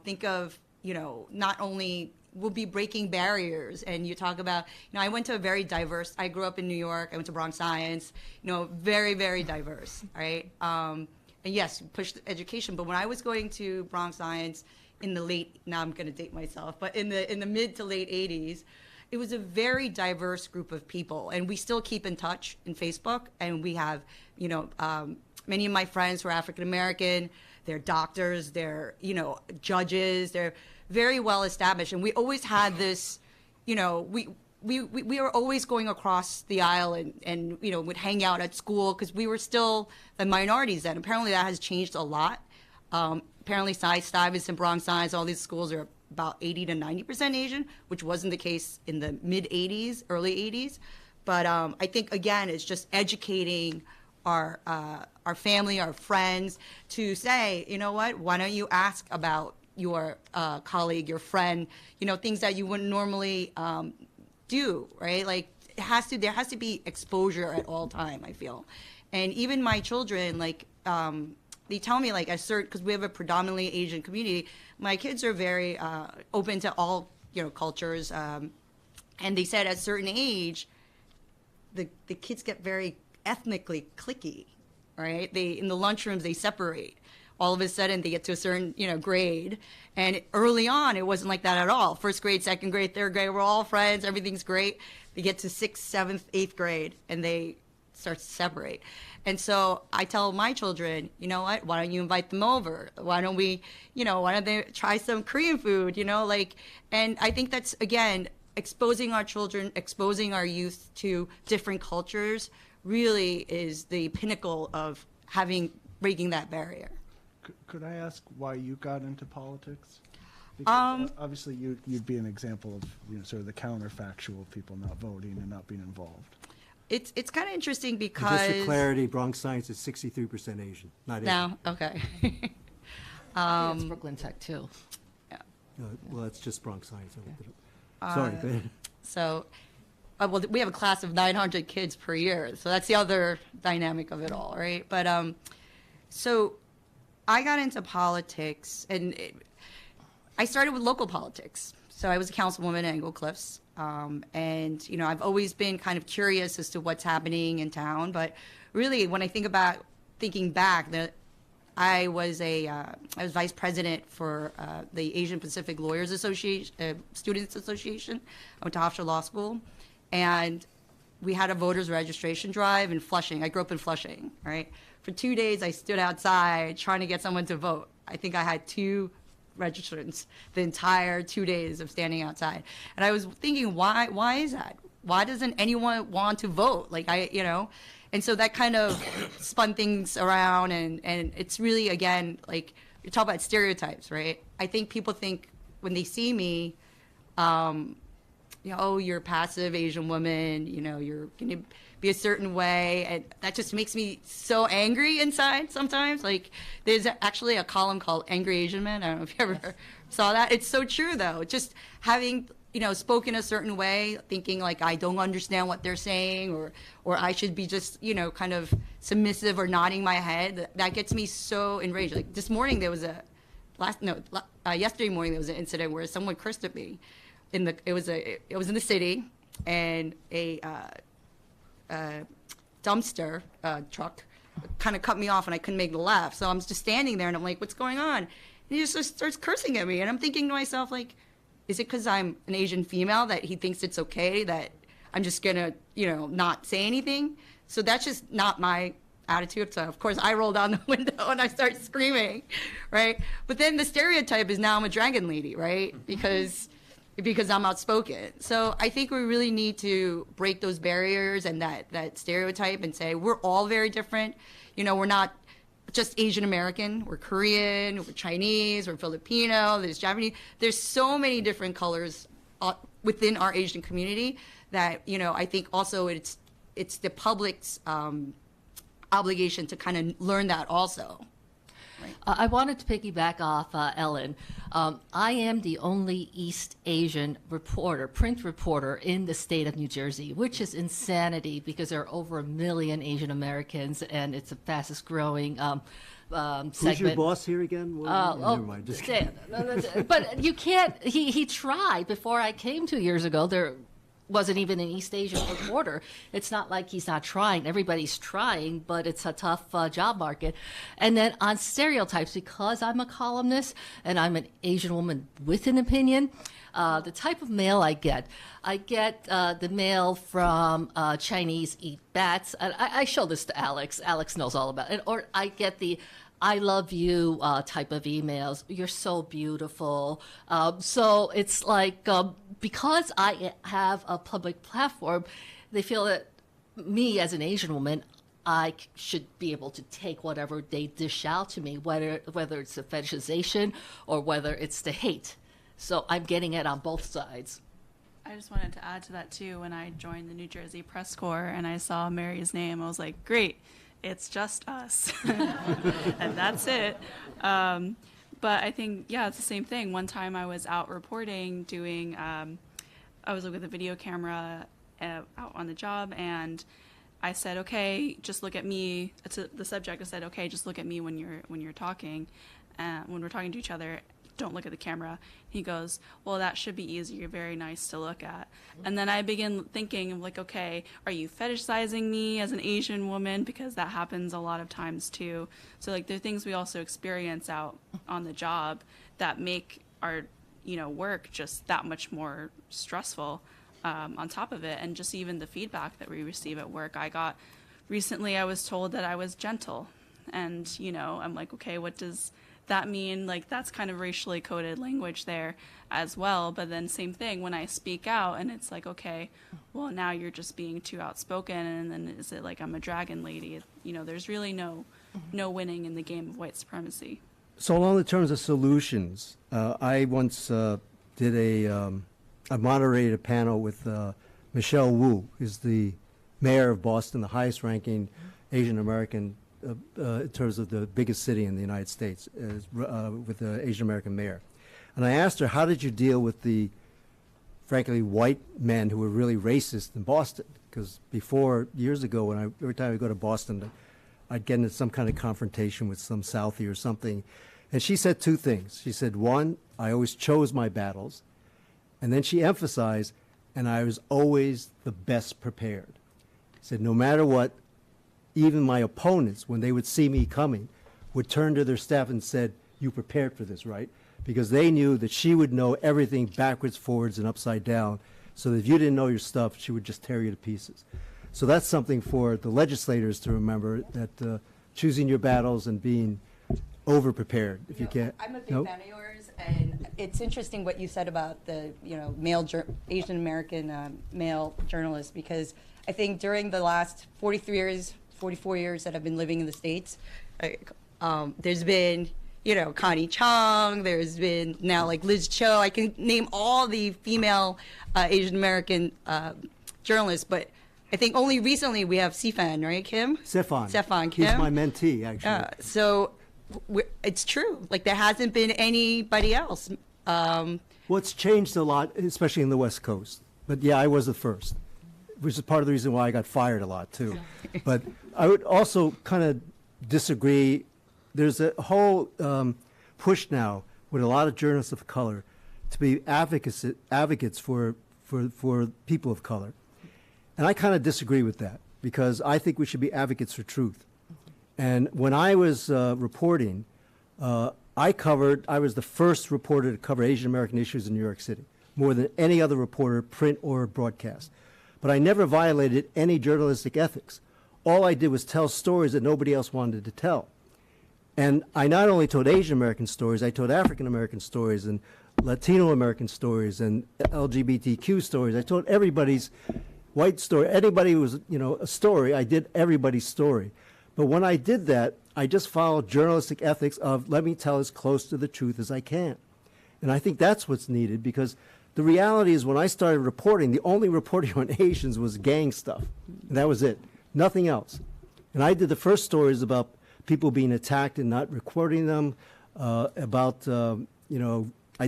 think of, not only we'll be breaking barriers. And you talk about, I went to a very diverse, I grew up in New York. I went to Bronx Science, very, very diverse, right? And yes, pushed education. But when I was going to Bronx Science in the now I'm going to date myself, but in the mid to late 80s, it was a very diverse group of people, and we still keep in touch in Facebook. And we have, many of my friends who are African American. They're doctors. They're, judges. They're very well established, and we always had this, we were always going across the aisle and would hang out at school because we were still the minorities then. Apparently that has changed a lot. Apparently Stuyvesant, Bronx Science, all these schools are about 80 to 90% Asian, which wasn't the case in the mid 80s, early 80s. But I think again, it's just educating our family, our friends, to say, why don't you ask about your colleague, your friend, things that you wouldn't normally do, right? Like there has to be exposure at all time, I feel. And even my children, like they tell me like because we have a predominantly Asian community, my kids are very open to all cultures, and they said at a certain age, the kids get very ethnically cliquey, right? In the lunchrooms they separate. All of a sudden they get to a certain, grade. And early on, it wasn't like that at all. First grade, second grade, third grade, we're all friends. Everything's great. They get to 6th, 7th, 8th grade, and they start to separate. And so I tell my children, why don't you invite them over? Why don't we, why don't they try some Korean food, and I think that's, again, exposing our children, exposing our youth to different cultures really is the pinnacle of breaking that barrier. Could I ask why you got into politics? Because obviously you'd be an example of sort of the counterfactual people not voting and not being involved. It's kind of interesting because just for clarity, Bronx Science is 63% Asian, not Asian. Now, okay. It's Brooklyn Tech too. Yeah. Well, that's just Bronx Science. I looked it up. Sorry, go ahead. So, well, we have a class of 900 kids per year, so that's the other dynamic of it all, right? But so I got into politics, and I started with local politics. So I was a councilwoman at Englewood Cliffs, and I've always been kind of curious as to what's happening in town. But really, when I thinking back, that I was vice president for the Asian Pacific Lawyers Association, Students Association. I went to Hofstra Law School, and we had a voters registration drive in Flushing. I grew up in Flushing, right? For 2 days, I stood outside trying to get someone to vote. I think I had 2 registrants the entire 2 days of standing outside. And I was thinking, why is that? Why doesn't anyone want to vote? And so that kind of spun things around, and it's really, again, like you talk about stereotypes, right? I think people think when they see me, oh, you're a passive Asian woman, you're going to be a certain way. And that just makes me so angry inside sometimes. Like, there's actually a column called Angry Asian Men. I don't know if you ever saw that. It's so true, though. Just having, spoken a certain way, thinking like I don't understand what they're saying, or I should be just, kind of submissive or nodding my head. That gets me so enraged. Like this morning, there was yesterday morning, there was an incident where someone cursed at me. It was in the city, and a dumpster truck kind of cut me off, and I couldn't make the left. So I'm just standing there, and I'm like, "What's going on?" And he just starts cursing at me, and I'm thinking to myself, like, "Is it because I'm an Asian female that he thinks it's okay that I'm just gonna, not say anything?" So that's just not my attitude. So of course I roll down the window and I start screaming, right? But then the stereotype is now I'm a dragon lady, right? Because I'm outspoken. So I think we really need to break those barriers and that stereotype and say we're all very different. We're not just Asian American. We're Korean, we're Chinese, we're Filipino, there's Japanese. There's so many different colors within our Asian community that, I think also it's the public's obligation to kind of learn that also. Right. I wanted to piggyback off Ellen. I am the only East Asian print reporter in the state of New Jersey, which is insanity because there are over 1 million Asian Americans, and it's the fastest growing segment. Who's your boss here again? Never mind. Just but you can't. He tried before I came 2 years ago. There wasn't even an East Asian reporter. It's not like he's not trying. Everybody's trying, but it's a tough job market. And then on stereotypes, because I'm a columnist and I'm an Asian woman with an opinion, the type of mail I get the mail from Chinese eat bats. I show this to Alex. Alex knows all about it. Or I get the I love you type of emails. You're so beautiful. So it's like because I have a public platform, they feel that me as an Asian woman, I should be able to take whatever they dish out to me, whether it's the fetishization or whether it's the hate. So I'm getting it on both sides. I just wanted to add to that too. When I joined the New Jersey Press Corps and I saw Mary's name, I was like, great. It's just us. And that's it. But I think, it's the same thing. One time I was out reporting, I was with a video camera out on the job, and I said, okay, just look at me. To the subject, I said, okay, just look at me when you're talking, when we're talking to each other. Don't look at the camera. He goes, well, that should be easy. You're very nice to look at. And then I begin thinking, like, okay, are you fetishizing me as an Asian woman? Because that happens a lot of times too. So like there are things we also experience out on the job that make our, work just that much more stressful on top of it. And just even the feedback that we receive at work. Recently I was told that I was gentle. And, I'm like, okay, what does that mean? Like, that's kind of racially coded language there as well. But then same thing when I speak out and it's like, okay, well, now you're just being too outspoken. And then is it like I'm a dragon lady? There's really no winning in the game of white supremacy. So along the terms of solutions, I once I moderated a panel with Michelle Wu, who's the mayor of Boston, the highest ranking Asian American in terms of the biggest city in the United States, with the Asian American mayor. And I asked her, how did you deal with the, frankly, white men who were really racist in Boston? Because before, years ago, every time I go to Boston, I'd get into some kind of confrontation with some Southie or something. And she said two things. She said, one, I always chose my battles. And then she emphasized, and I was always the best prepared. Said, no matter what, even my opponents, when they would see me coming, would turn to their staff and said, you prepared for this, right? Because they knew that she would know everything backwards, forwards, and upside down, so that if you didn't know your stuff, she would just tear you to pieces. So that's something for the legislators to remember, that choosing your battles and being over-prepared, if you can't. I'm a big fan of yours, and it's interesting what you said about the male Asian American male journalists, because I think during the last 44 years that I've been living in the States, there's been Connie Chung. There's been now like Liz Cho. I can name all the female Asian American journalists, but I think only recently we have Sifan, right, Kim? Sifan Kim. He's my mentee, actually. So it's true. Like, there hasn't been anybody else. Well, it's changed a lot, especially in the West Coast. But yeah, I was the first, which is part of the reason why I got fired a lot, too. But I would also kind of disagree. There's a whole push now with a lot of journalists of color to be advocates for people of color. And I kind of disagree with that, because I think we should be advocates for truth. And when I was reporting, I was the first reporter to cover Asian American issues in New York City, more than any other reporter, print or broadcast. But I never violated any journalistic ethics. All I did was tell stories that nobody else wanted to tell. And I not only told Asian American stories, I told African American stories and Latino American stories and LGBTQ stories. I told everybody's white story. Anybody who was, a story, I did everybody's story. But when I did that, I just followed journalistic ethics of let me tell as close to the truth as I can. And I think that's what's needed, because the reality is when I started reporting, the only reporting on Asians was gang stuff. And that was it. Nothing else. And I did the first stories about people being attacked and not recording them, I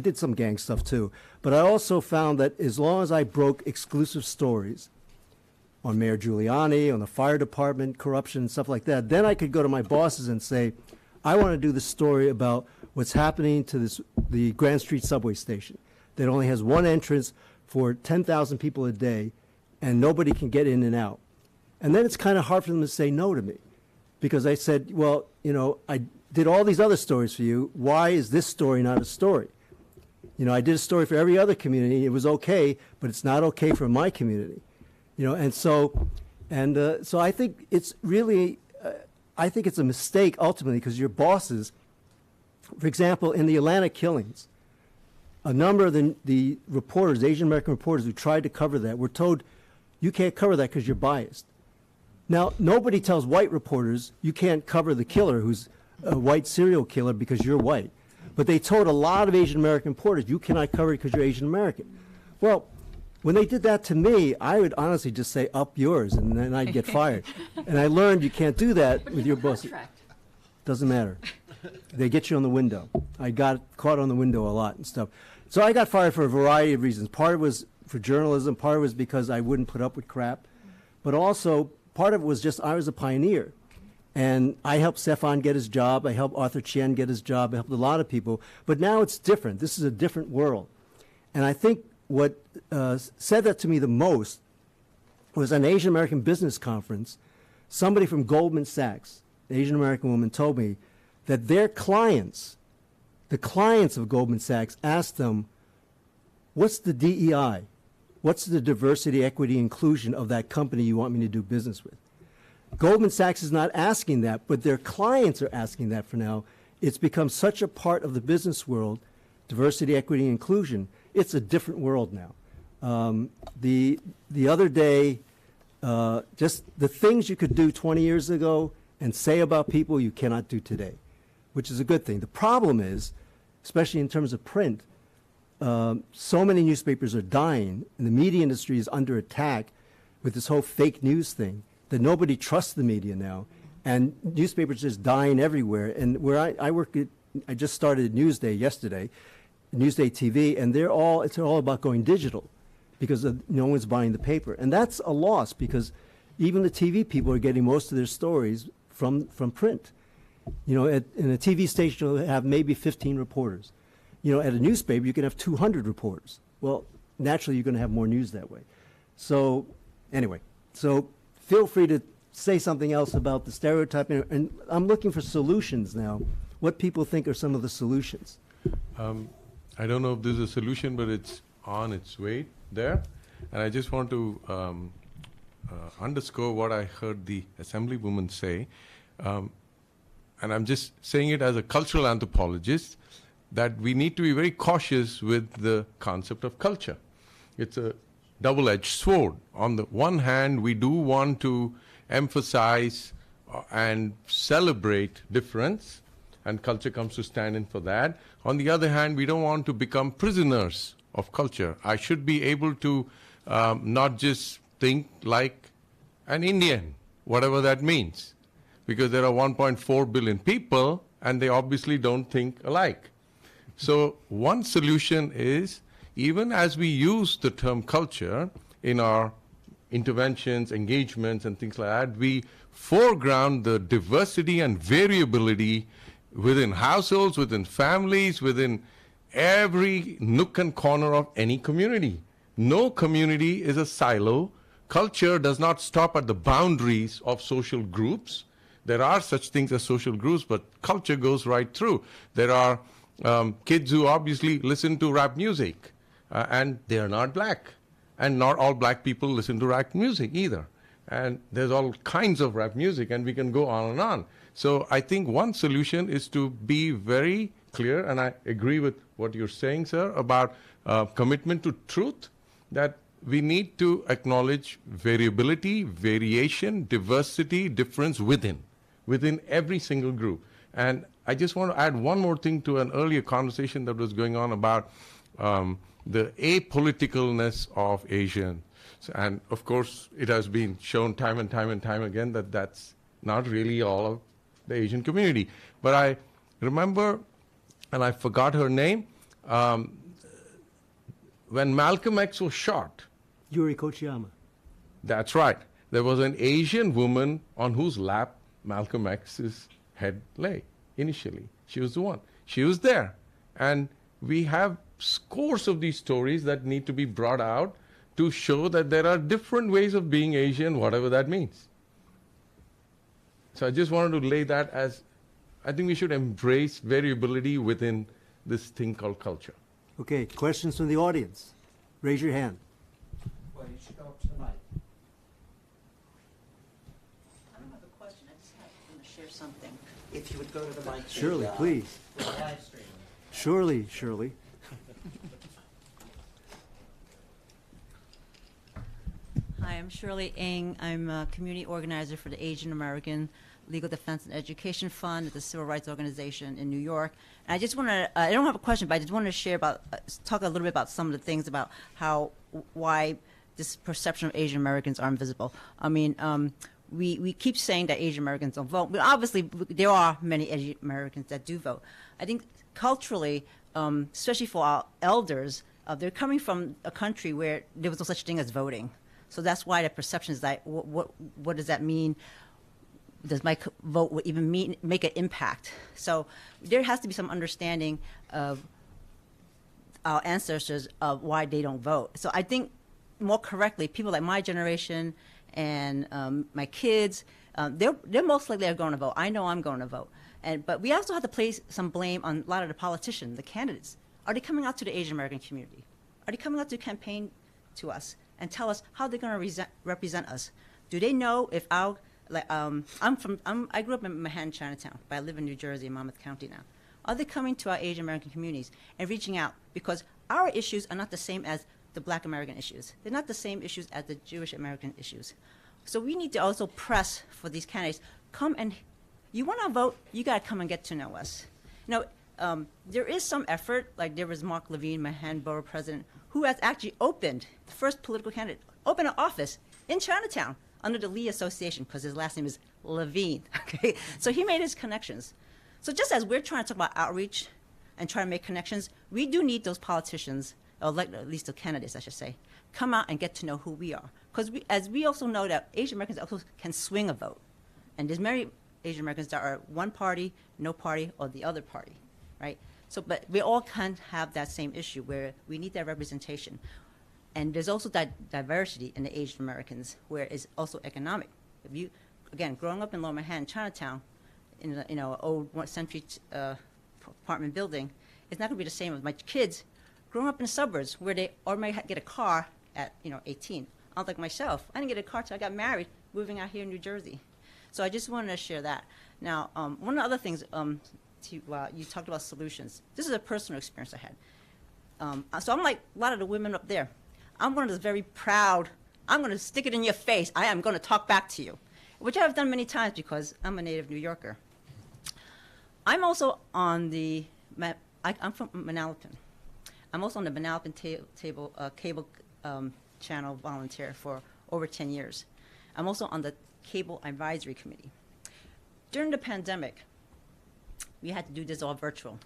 did some gang stuff too. But I also found that as long as I broke exclusive stories on Mayor Giuliani, on the fire department, corruption, stuff like that, then I could go to my bosses and say, I want to do this story about what's happening to the Grand Street subway station that only has one entrance for 10,000 people a day, and nobody can get in and out. And then it's kind of hard for them to say no to me, because I said, well, I did all these other stories for you. Why is this story not a story? I did a story for every other community. It was okay, but it's not okay for my community. So I think it's really, I think it's a mistake ultimately, because your bosses, for example, in the Atlanta killings, a number of the reporters, Asian American reporters who tried to cover that, were told, you can't cover that because you're biased. Now, nobody tells white reporters you can't cover the killer who's a white serial killer because you're white. But they told a lot of Asian American reporters, you cannot cover it because you're Asian American. Well, when they did that to me, I would honestly just say, up yours, and then I'd get fired. And I learned you can't do that with your boss. Doesn't matter. They get you on the window. I got caught on the window a lot and stuff. So I got fired for a variety of reasons. Part of it was for journalism. Part of it was because I wouldn't put up with crap. But also, part of it was just I was a pioneer. And I helped Stefan get his job. I helped Arthur Chien get his job. I helped a lot of people. But now it's different. This is a different world. And I think what said that to me the most was an Asian American business conference. Somebody from Goldman Sachs, an Asian American woman, told me that their clients, the clients of Goldman Sachs, asked them, what's the DEI? What's the diversity, equity, inclusion of that company you want me to do business with? Goldman Sachs is not asking that, but their clients are asking that for now. It's become such a part of the business world, diversity, equity, inclusion. It's a different world now. The other day, just the things you could do 20 years ago and say about people you cannot do today, which is a good thing. The problem is, especially in terms of print, so many newspapers are dying, and the media industry is under attack with this whole fake news thing, that nobody trusts the media now, and newspapers just dying everywhere. And where I work at, I just started at Newsday yesterday, Newsday TV, and it's all about going digital, because no one's buying the paper, and that's a loss, because even the TV people are getting most of their stories from print. In a TV station you'll have maybe 15 reporters. At a newspaper you can have 200 reporters. Well, naturally you're going to have more news that way. So anyway, feel free to say something else about the stereotyping, and I'm looking for solutions now. What people think are some of the solutions? I don't know if there's a solution, but it's on its way there. And I just want to underscore what I heard the Assemblywoman say. And I'm just saying it as a cultural anthropologist, that we need to be very cautious with the concept of culture. It's a double-edged sword. On the one hand, we do want to emphasize and celebrate difference. and culture comes to stand in for that. On the other hand, we don't want to become prisoners of culture. I should be able to not just think like an Indian, whatever that means, because there are 1.4 billion people and they obviously don't think alike. So one solution is, even as we use the term culture in our interventions, engagements, and things like that, we foreground the diversity and variability within households, within families, within every nook and corner of any community. No community is a silo. Culture does not stop at the boundaries of social groups. There are such things as social groups, but culture goes right through. There are kids who obviously listen to rap music, and they are not black. And not all black people listen to rap music either. And there's all kinds of rap music, and we can go on and on. So I think one solution is to be very clear, and I agree with what you're saying, sir, about commitment to truth, that we need to acknowledge variability, variation, diversity, difference within every single group. And I just want to add one more thing to an earlier conversation that was going on about the apoliticalness of Asians. And of course, it has been shown time and time and time again that that's not really all of the Asian community. But I remember, and I forgot her name, when Malcolm X was shot. Yuri Kochiyama. That's right. There was an Asian woman on whose lap Malcolm X's head lay initially. She was the one. She was there. And we have scores of these stories that need to be brought out to show that there are different ways of being Asian, whatever that means. So I just wanted to lay that as, I think we should embrace variability within this thing called culture. Okay, questions from the audience? Raise your hand. Well, you should go up to the mic. I don't have a question. I just want to share something. If you would go to the mic. Shirley, please. We're live streaming. Surely, Shirley. Hi, I'm Shirley Ng. I'm a community organizer for the Asian American Legal Defense and Education Fund at the Civil Rights Organization in New York. And I just want to, I don't have a question, but I just want to share about, talk a little bit about some of the things about why this perception of Asian Americans are invisible. I mean, we keep saying that Asian Americans don't vote, but obviously there are many Asian Americans that do vote. I think culturally, especially for our elders, they're coming from a country where there was no such thing as voting. So that's why the perception is that, what does that mean? Does my vote even make an impact? So there has to be some understanding of our ancestors of why they don't vote. So I think more correctly, people like my generation and my kids, they're most likely are going to vote. I know I'm going to vote. But we also have to place some blame on a lot of the politicians, the candidates. Are they coming out to the Asian American community? Are they coming out to campaign to us and tell us how they're going to represent us? Do they know if our, like, I grew up in Manhattan, Chinatown, but I live in New Jersey, in Monmouth County now. Are they coming to our Asian American communities and reaching out? Because our issues are not the same as the Black American issues. They're not the same issues as the Jewish American issues. So we need to also press for these candidates. Come and, you want to vote, you got to come and get to know us. You know, there is some effort, like there was Mark Levine, Manhattan Borough President, who has actually opened, the first political candidate, opened an office in Chinatown under the Lee Association, because his last name is Levine, okay? So he made his connections. So just as we're trying to talk about outreach and trying to make connections, we do need those politicians, or at least the candidates, I should say, come out and get to know who we are. Because as we also know that Asian Americans also can swing a vote. And there's many Asian Americans that are one party, no party, or the other party, right? So, but we all can't have that same issue where we need that representation. And there's also that diversity in the Asian Americans where it's also economic. If you, again, growing up in Lower Manhattan, Chinatown, in an old century apartment building, it's not going to be the same as my kids growing up in the suburbs where they might get a car at 18. Unlike myself, I didn't get a car till I got married, moving out here in New Jersey. So I just wanted to share that. Now, one of the other things, you talked about solutions. This is a personal experience I had. So I'm like a lot of the women up there. I'm one of those very proud, I'm going to stick it in your face. I am going to talk back to you, which I've done many times because I'm a native New Yorker. I'm also on the, I'm from Manalapan. I'm also on the Manalapan cable channel volunteer for over 10 years. I'm also on the Cable Advisory Committee. During the pandemic, we had to do this all virtual.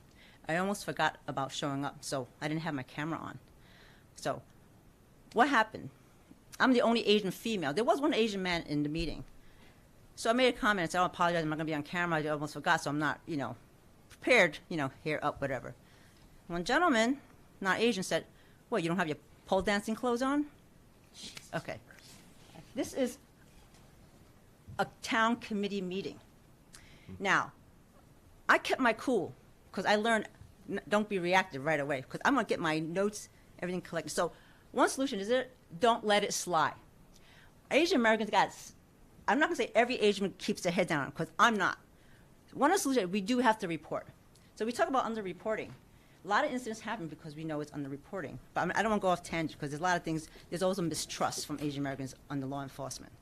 I almost forgot about showing up, so I didn't have my camera on. So what happened? I'm the only Asian female. There was one Asian man in the meeting. So I made a comment and said, I apologize, I'm not going to be on camera. I almost forgot, so I'm not, prepared, hair up, whatever. One gentleman, not Asian, said, what, you don't have your pole dancing clothes on? Okay. This is a town committee meeting. Now, I kept my cool because I learned don't be reactive right away because I'm going to get my notes, everything collected. So one solution is don't let it slide. Asian Americans I'm not going to say every Asian keeps their head down because I'm not. One of the solutions, we do have to report. So we talk about underreporting. A lot of incidents happen because we know it's underreporting. But I don't want to go off tangent because there's a lot of things, there's also mistrust from Asian Americans under law enforcement.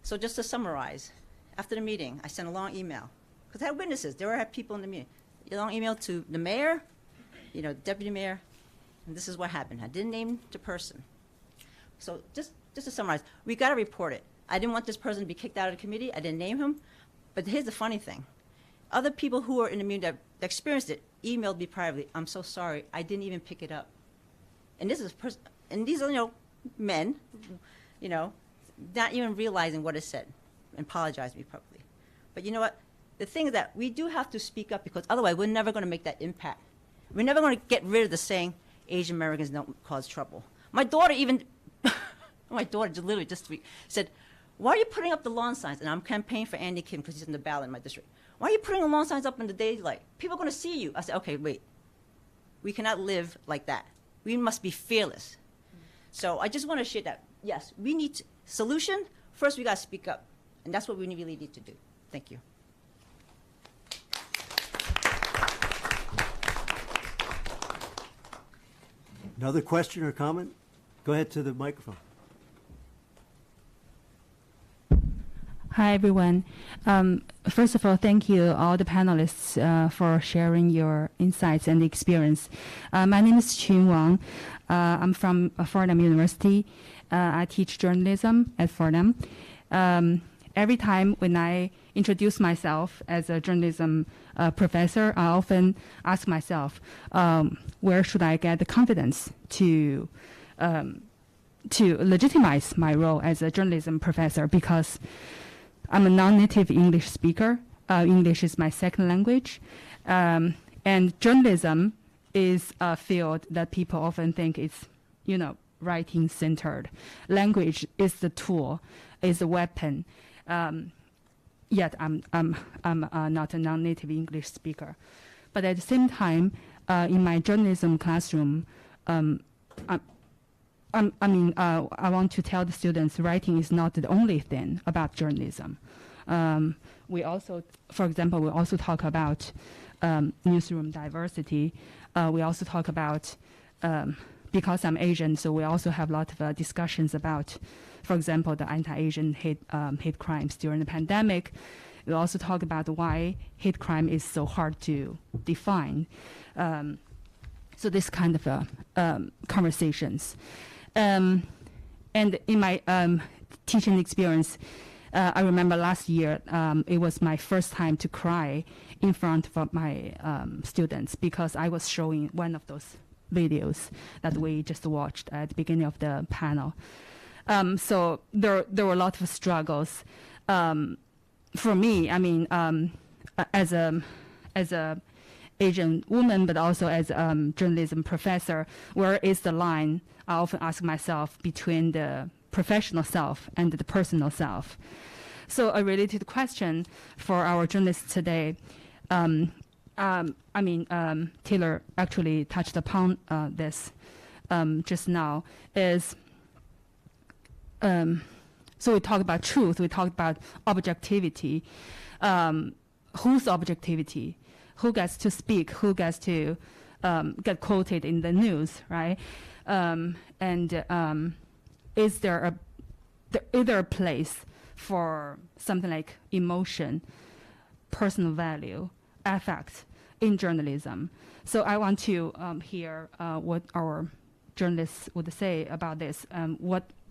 So just to summarize, after the meeting, I sent a long email because I had witnesses. There were people in the meeting. A long email to the mayor, deputy mayor, and this is what happened. I didn't name the person. So just to summarize, we got to report it. I didn't want this person to be kicked out of the committee. I didn't name him. But here's the funny thing. Other people who were in the meeting that experienced it emailed me privately, I'm so sorry, I didn't even pick it up. And this is and these are, men, not even realizing what it said and apologized to me publicly. But you know what? The thing is that we do have to speak up because otherwise we're never going to make that impact. We're never going to get rid of the saying, Asian Americans don't cause trouble. My daughter literally just said, why are you putting up the lawn signs? And I'm campaigning for Andy Kim because he's in the ballot in my district. Why are you putting the lawn signs up in the daylight? People are going to see you. I said, okay, wait. We cannot live like that. We must be fearless. So I just want to share that. Yes, we need solution. First, we got to speak up. And that's what we really need to do. Thank you. Another question or comment? Go ahead to the microphone. Hi, everyone. First of all, thank you, all the panelists, for sharing your insights and experience. My name is Qun Wang. I'm from Fordham University. I teach journalism at Fordham. Every time when I introduce myself as a journalism professor, I often ask myself, where should I get the confidence to legitimize my role as a journalism professor? Because I'm a non-native English speaker. English is my second language. And journalism is a field that people often think is, writing-centered. Language is the tool, is the weapon. Yet I'm not a non-native English speaker. But at the same time, in my journalism classroom, I want to tell the students writing is not the only thing about journalism. We also, for example, we also talk about newsroom diversity. We also talk about, because I'm Asian, so we also have a lot of discussions about, for example, the anti-Asian hate crimes during the pandemic. We also talk about why hate crime is so hard to define. So this kind of conversations. And in my teaching experience, I remember last year, it was my first time to cry in front of my students because I was showing one of those videos that we just watched at the beginning of the panel. So there were a lot of struggles. For me, as a Asian woman, but also as a journalism professor, where is the line? I often ask myself between the professional self and the personal self. So a related question for our journalists today, Taylor actually touched upon this just now, is so we talk about truth, we talk about objectivity. Whose objectivity? Who gets to speak? Who gets to get quoted in the news, right? Is there a place for something like emotion, personal value, affect in journalism. So I want to hear what our journalists would say about this.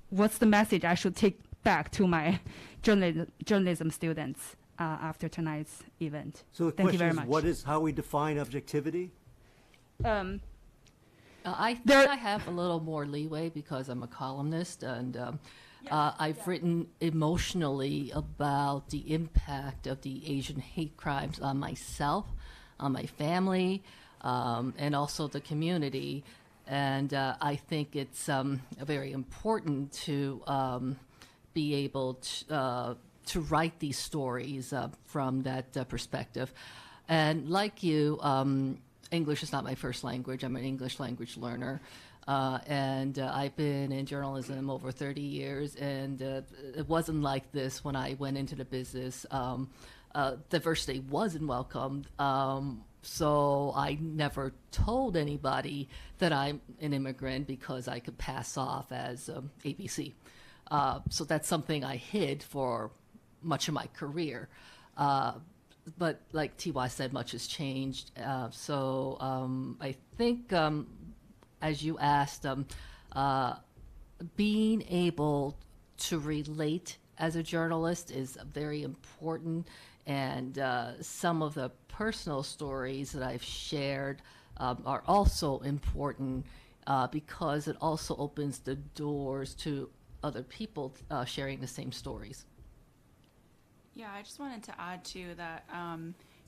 What's the message I should take back to my journalism students after tonight's event? So the Thank you question very is, much. how we define objectivity? I think I have a little more leeway because I'm a columnist, and I've written emotionally about the impact of the Asian hate crimes on myself, on my family, and also the community. And I think it's very important to be able to write these stories from that perspective. And like you, English is not my first language. I'm an English language learner. And I've been in journalism over 30 years, and it wasn't like this when I went into the business. Diversity wasn't welcomed. So I never told anybody that I'm an immigrant because I could pass off as ABC. So that's something I hid for much of my career. But like T.Y. said, much has changed. So I think, as you asked, being able to relate as a journalist is very important. And some of the personal stories that I've shared are also important because it also opens the doors to other people sharing the same stories. Yeah, I just wanted to add to that,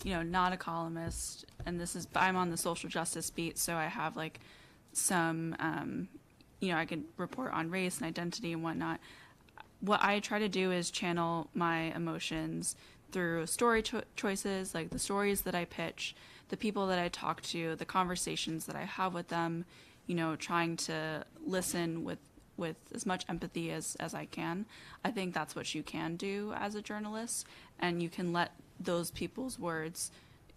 not a columnist, and I'm on the social justice beat, so I have like some, I could report on race and identity and whatnot. What I try to do is channel my emotions through story choices, like the stories that I pitch, the people that I talk to, the conversations that I have with them, trying to listen with as much empathy as I can. I think that's what you can do as a journalist, and you can let those people's words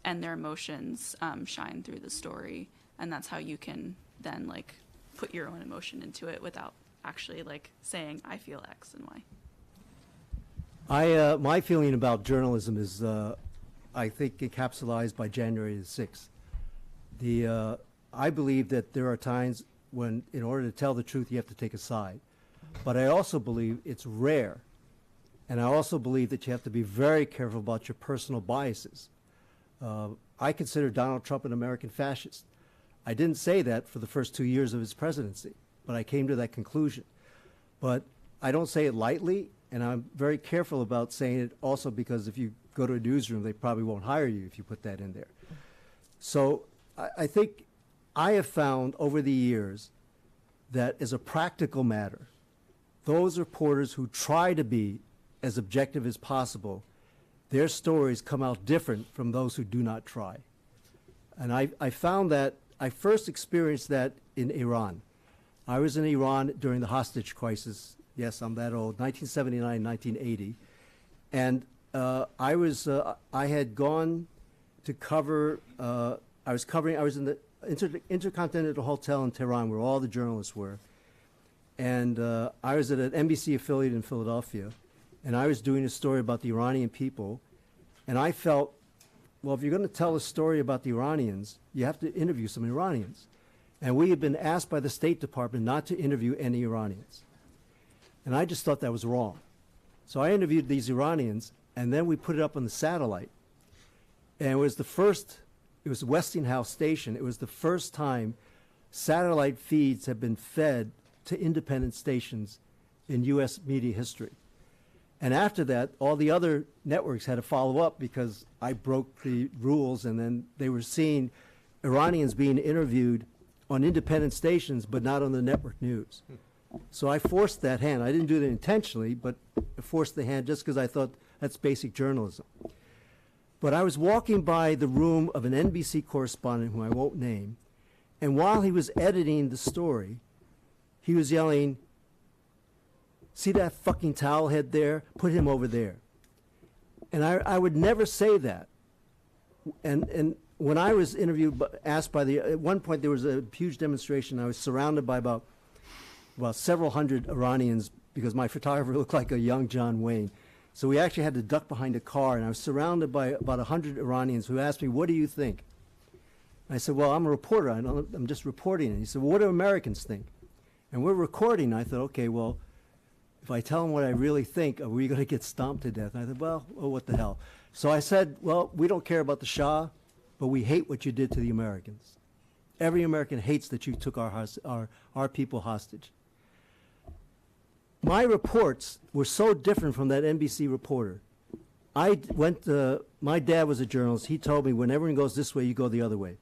and their emotions shine through the story, and that's how you can then like put your own emotion into it without actually like saying I feel X and Y. My feeling about journalism is, I think, encapsulated by January the 6th. I believe that there are times when, in order to tell the truth, you have to take a side. But I also believe it's rare. And I also believe that you have to be very careful about your personal biases. I consider Donald Trump an American fascist. I didn't say that for the first 2 years of his presidency, but I came to that conclusion. But I don't say it lightly, and I'm very careful about saying it also because if you go to a newsroom, they probably won't hire you if you put that in there. So I think I have found over the years that as a practical matter, those reporters who try to be as objective as possible, their stories come out different from those who do not try. And I found that, I first experienced that in Iran. I was in Iran during the hostage crisis. Yes, I'm that old, 1979, 1980. And I had gone to cover, I was in the Intercontinental Hotel in Tehran where all the journalists were. And I was at an NBC affiliate in Philadelphia, and I was doing a story about the Iranian people. And I felt, well, if you're going to tell a story about the Iranians, you have to interview some Iranians. And we had been asked by the State Department not to interview any Iranians. And I just thought that was wrong. So I interviewed these Iranians, and then we put it up on the satellite. And it was Westinghouse Station. It was the first time satellite feeds have been fed to independent stations in U.S. media history. And after that, all the other networks had to follow up because I broke the rules, and then they were seeing Iranians being interviewed on independent stations, but not on the network news. So I forced that hand. I didn't do that intentionally, but I forced the hand just because I thought that's basic journalism. But I was walking by the room of an NBC correspondent who I won't name, and while he was editing the story, he was yelling, "See that fucking towel head there? Put him over there." And I would never say that. And when I was interviewed, asked by at one point there was a huge demonstration. I was surrounded by about several hundred Iranians because my photographer looked like a young John Wayne. So we actually had to duck behind a car, and I was surrounded by about 100 Iranians who asked me, what do you think? I said, well, I'm a reporter. I'm just reporting. And he said, well, what do Americans think? And we're recording. I thought, okay, well, if I tell them what I really think, are we going to get stomped to death? And I said, well, oh, what the hell? So I said, well, we don't care about the Shah, but we hate what you did to the Americans. Every American hates that you took our people hostage. My reports were so different from that NBC reporter. My dad was a journalist. He told me when everyone goes this way, you go the other way.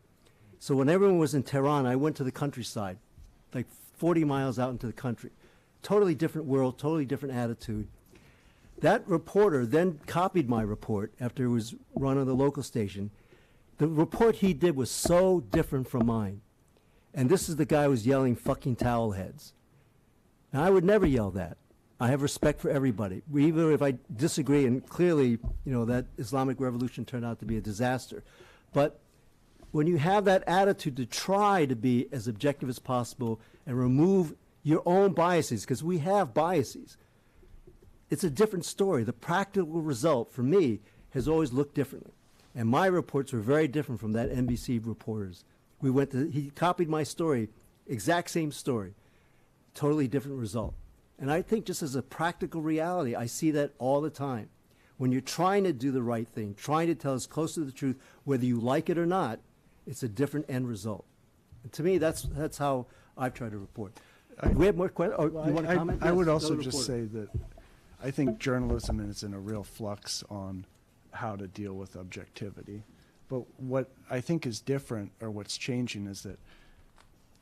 So when everyone was in Tehran, I went to the countryside, like 40 miles out into the country. Totally different world, totally different attitude. That reporter then copied my report after it was run on the local station. The report he did was so different from mine. And this is the guy who was yelling fucking towel heads. Now, I would never yell that. I have respect for everybody, even if I disagree, and clearly, that Islamic Revolution turned out to be a disaster. But when you have that attitude to try to be as objective as possible and remove your own biases, because we have biases, it's a different story. The practical result, for me, has always looked differently. And my reports were very different from that NBC reporter's. He copied my story, exact same story, totally different result. And I think just as a practical reality, I see that all the time. When you're trying to do the right thing, trying to tell us close to the truth, whether you like it or not, it's a different end result. And to me, that's how I've tried to report. Do we have more questions? Oh, you want to comment? I Yes, would go also to just reporter. say that I think journalism is in a real flux on how to deal with objectivity. But what I think is different, or what's changing, is that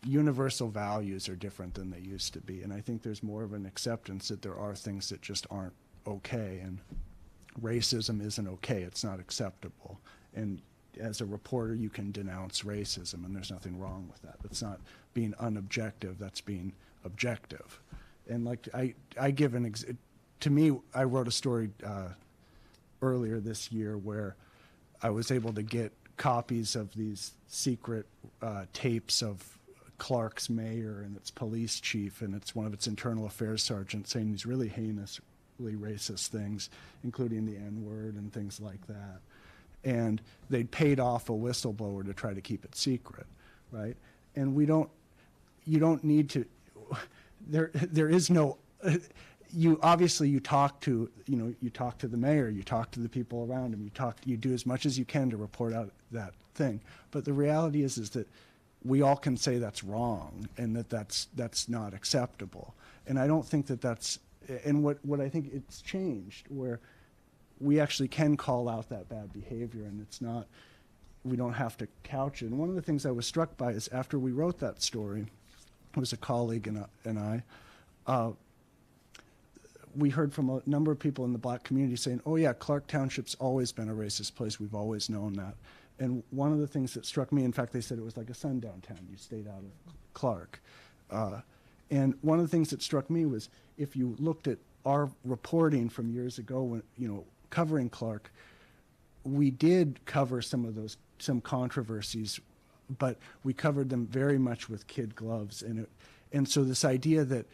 universal values are different than they used to be. And I think there's more of an acceptance that there are things that just aren't okay. And racism isn't okay. It's not acceptable. And as a reporter, you can denounce racism, and there's nothing wrong with that. That's not being unobjective. That's being objective. And like I give to me, I wrote a story earlier this year where I was able to get copies of these secret tapes of Clark's mayor and its police chief and it's one of its internal affairs sergeants saying these really heinously racist things, including the N-word and things like that. And they'd paid off a whistleblower to try to keep it secret, right? And you don't need to, there is no, you talk to the mayor, you talk to the people around him, you do as much as you can to report out that thing. But the reality is that we all can say that's wrong and that's not acceptable. And I don't think that's, and what I think it's changed where we actually can call out that bad behavior and it's not, we don't have to couch it. And one of the things I was struck by is after we wrote that story, it was a colleague and I, we heard from a number of people in the black community saying, oh yeah, Clark Township's always been a racist place. We've always known that. And one of the things that struck me, in fact, they said it was like a sundown town. You stayed out of Clark. And one of the things that struck me was if you looked at our reporting from years ago when, covering Clark, we did cover some controversies, but we covered them very much with kid gloves. And so this idea that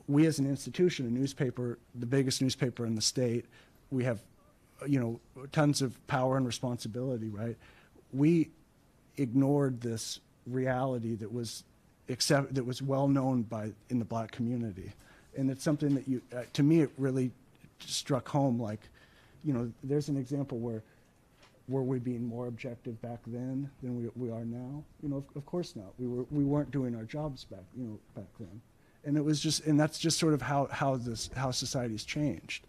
we as an institution, a newspaper, the biggest newspaper in the state, we have, tons of power and responsibility, right? We ignored this reality that was well known in the black community. And it's something that to me, it really struck home. Like, there's an example where were we being more objective back then than we are now? Of course not. We weren't doing our jobs back then. And it was and that's just sort of how society's changed.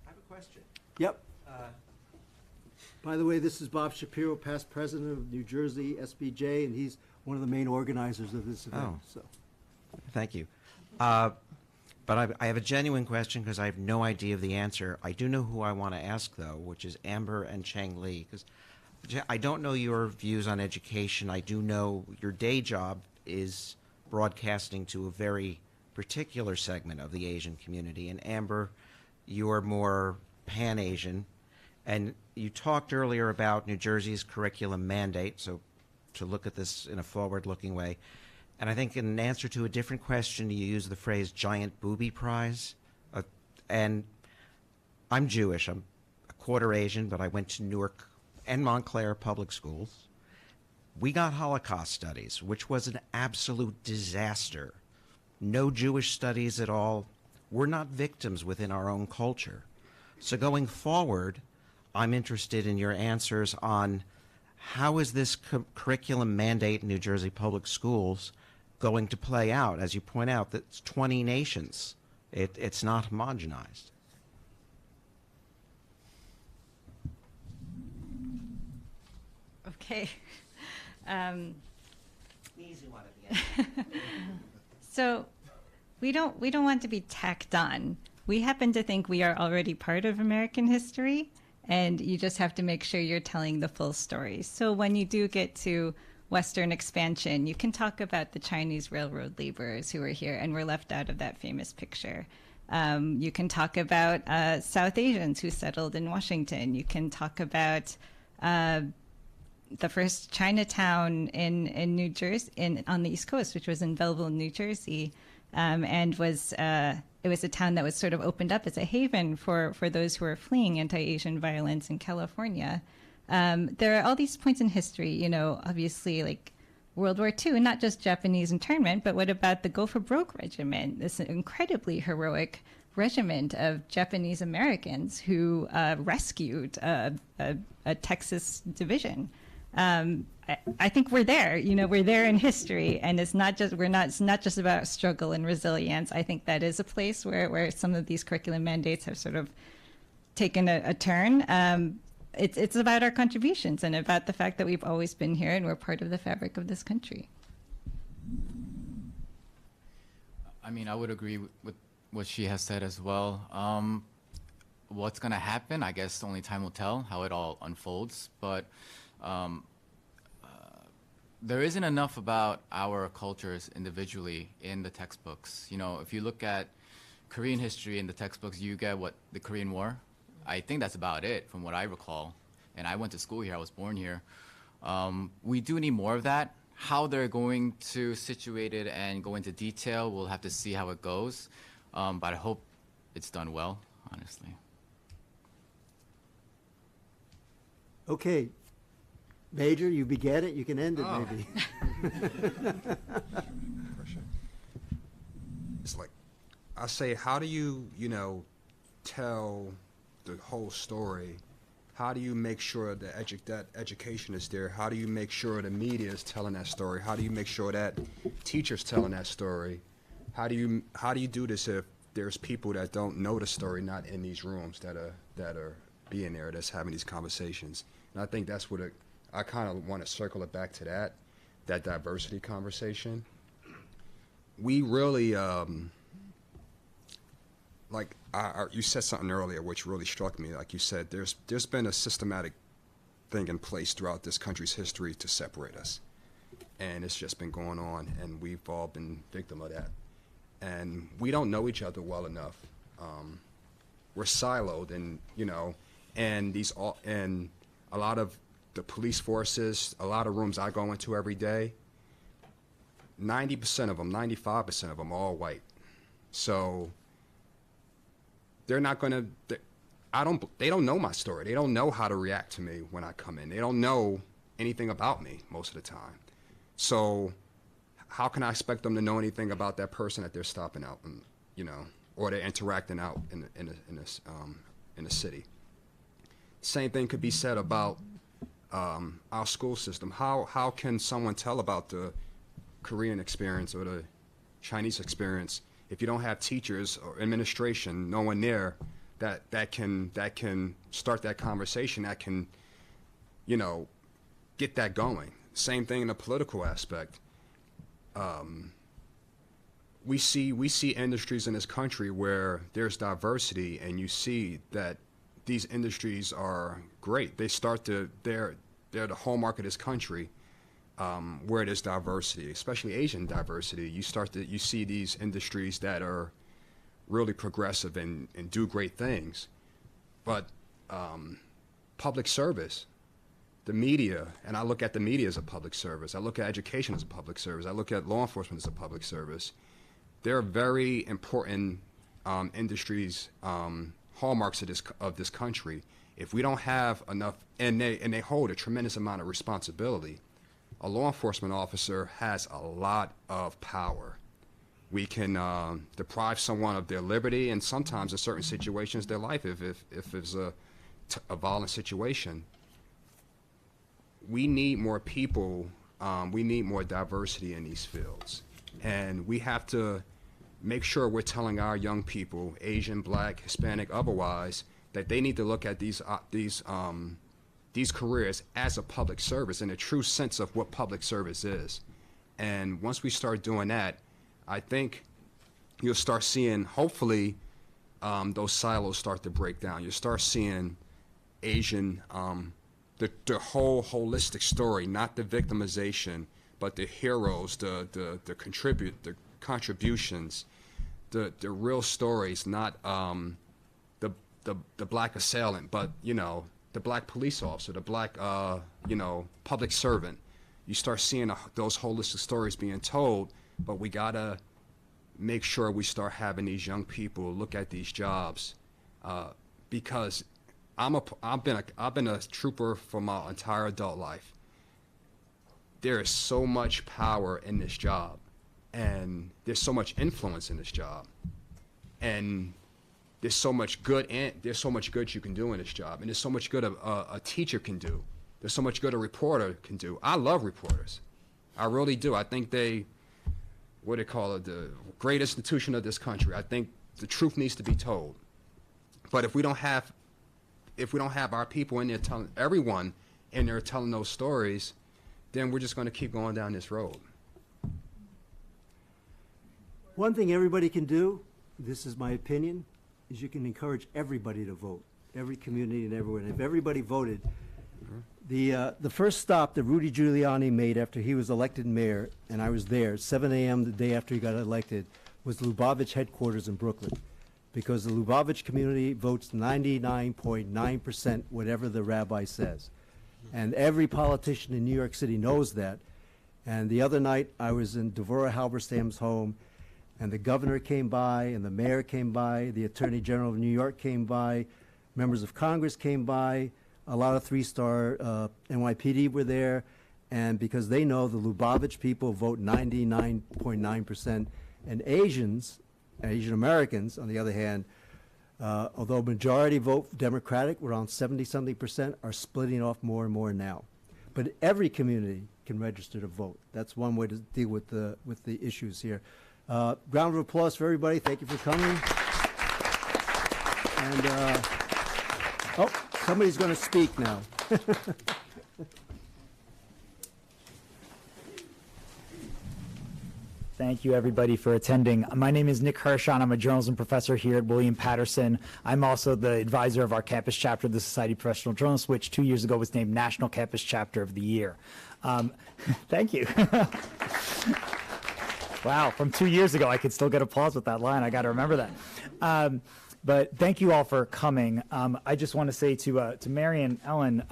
I have a question. Yep. By the way, this is Bob Shapiro, past president of New Jersey SBJ, and he's one of the main organizers of this event. Oh. So, thank you. But I have a genuine question because I have no idea of the answer. I do know who I want to ask, though, which is Amber and Cheng Li, because I don't know your views on education. I do know your day job is broadcasting to a very particular segment of the Asian community. And Amber, you're more Pan-Asian. And you talked earlier about New Jersey's curriculum mandate, so to look at this in a forward-looking way. And I think in answer to a different question, you used the phrase giant booby prize. and I'm Jewish. I'm a quarter Asian, but I went to Newark and Montclair public schools. We got Holocaust studies, which was an absolute disaster. No Jewish studies at all. We're not victims within our own culture. So going forward, I'm interested in your answers on how is this curriculum mandate in New Jersey public schools going to play out? As you point out, that's 20 nations. It's not homogenized. Okay. Easy one at the end. So we don't want to be tacked on. We happen to think we are already part of American history, and you just have to make sure you're telling the full story. So when you do get to Western expansion, you can talk about the Chinese railroad laborers who were here and were left out of that famous picture. You can talk about South Asians who settled in Washington. You can talk about the first Chinatown in New Jersey, on the East Coast, which was in Belleville, New Jersey, and it was a town that was sort of opened up as a haven for those who were fleeing anti-Asian violence in California. There are all these points in history, you know, obviously like World War II, not just Japanese internment, but what about the Go for Broke Regiment, this incredibly heroic regiment of Japanese Americans who rescued a Texas division. I think we're there, you know, we're there in history, and it's not just about struggle and resilience. I think that is a place where some of these curriculum mandates have sort of taken a turn. It's about our contributions and about the fact that we've always been here and we're part of the fabric of this country. I mean, I would agree with what she has said as well. What's going to happen, I guess only time will tell how it all unfolds. But there isn't enough about our cultures individually in the textbooks. You know, if you look at Korean history in the textbooks, you get the Korean War. I think that's about it from what I recall. And I went to school here, I was born here. We do need more of that. How they're going to situate it and go into detail, we'll have to see how it goes. But I hope it's done well, honestly. Okay. Major, you began it, you can end it maybe. It's like, I say, how do you, you know, tell the whole story? How do you make sure that education is there? How do you make sure the media is telling that story? How do you make sure that teachers telling that story? How do you do this if there's people that don't know the story not in these rooms that are being there, that's having these conversations? And I think that's what I kind of want to circle it back to that diversity conversation. We really you said something earlier which really struck me. Like you said, there's been a systematic thing in place throughout this country's history to separate us, and it's just been going on, and we've all been victim of that. And we don't know each other well enough. We're siloed, and you know, and a lot of the police forces, a lot of rooms I go into every day, 90% of them, 95% of them, are all white. So they're not going to, they don't know my story. They don't know how to react to me when I come in. They don't know anything about me most of the time. So how can I expect them to know anything about that person that they're stopping out, and, you know, or they're interacting out in the city? Same thing could be said about our school system. How can someone tell about the Korean experience or the Chinese experience if you don't have teachers or administration, no one there that can start that conversation, that can, you know, get that going? Same thing in the political aspect. We see industries in this country where there's diversity, and you see that these industries are great. They're the hallmark of this country, where there's diversity, especially Asian diversity. You see these industries that are really progressive and do great things. But public service, the media, and I look at the media as a public service. I look at education as a public service. I look at law enforcement as a public service. They're very important industries, hallmarks of this country, if we don't have enough, and they hold a tremendous amount of responsibility, a law enforcement officer has a lot of power. We can deprive someone of their liberty, and sometimes in certain situations their life, if it's a violent situation. We need more people. We need more diversity in these fields, and we have to make sure we're telling our young people, Asian, Black, Hispanic, otherwise, that they need to look at these careers as a public service in a true sense of what public service is. And once we start doing that, I think you'll start seeing, hopefully, those silos start to break down. You'll start seeing Asian, the whole holistic story, not the victimization, but the heroes, the contributions, the real stories, not the black assailant, but the black police officer, the black public servant. You start seeing those holistic stories being told, but we gotta make sure we start having these young people look at these jobs, because I've been a trooper for my entire adult life. There is so much power in this job, and there's so much influence in this job, and there's so much good you can do in this job, and there's so much good a teacher can do. There's so much good a reporter can do. I love reporters. I really do. I think the great institution of this country. I think the truth needs to be told. But if we don't have our people in there telling everyone in there telling those stories, then we're just going to keep going down this road. One thing everybody can do, this is my opinion, is you can encourage everybody to vote, every community and everyone. If everybody voted, the first stop that Rudy Giuliani made after he was elected mayor, and I was there, 7 a.m. the day after he got elected, was Lubavitch headquarters in Brooklyn, because the Lubavitch community votes 99.9% whatever the rabbi says. And every politician in New York City knows that. And the other night, I was in Devorah Halberstam's home, and the governor came by, and the mayor came by, the attorney general of New York came by, members of Congress came by, a lot of three-star NYPD were there, and because they know the Lubavitch people vote 99.9%, and Asian Americans, on the other hand, although majority vote Democratic, around 70-something%, are splitting off more and more now. But every community can register to vote. That's one way to deal with the issues here. Round of applause for everybody. Thank you for coming. And somebody's going to speak now. Thank you, everybody, for attending. My name is Nick Hirschon. I'm a journalism professor here at William Patterson. I'm also the advisor of our campus chapter of the Society of Professional Journalists, which 2 years ago was named National Campus Chapter of the Year. Thank you. Wow, from 2 years ago, I could still get applause with that line. I got to remember that. But thank you all for coming. I just want to say to Mary and Ellen,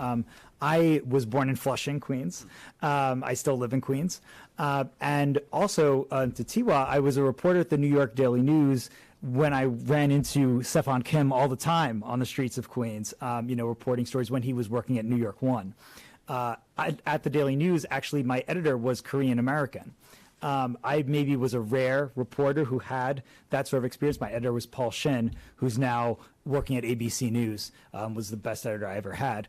I was born in Flushing, Queens. I still live in Queens. And also to Tiwa, I was a reporter at the New York Daily News when I ran into Stephon Kim all the time on the streets of Queens, reporting stories when he was working at New York One. At the Daily News, actually, my editor was Korean American. I maybe was a rare reporter who had that sort of experience. My editor was Paul Shin, who's now working at ABC News, was the best editor I ever had.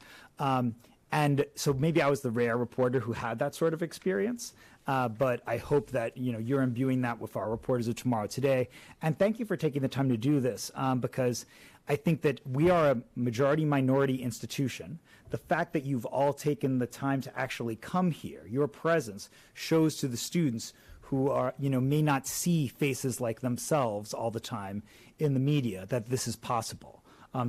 And so maybe I was the rare reporter who had that sort of experience. But I hope that you're imbuing that with our reporters of tomorrow today. And thank you for taking the time to do this, because I think that we are a majority minority institution. The fact that you've all taken the time to actually come here, your presence shows to the students who are, may not see faces like themselves all the time in the media that this is possible.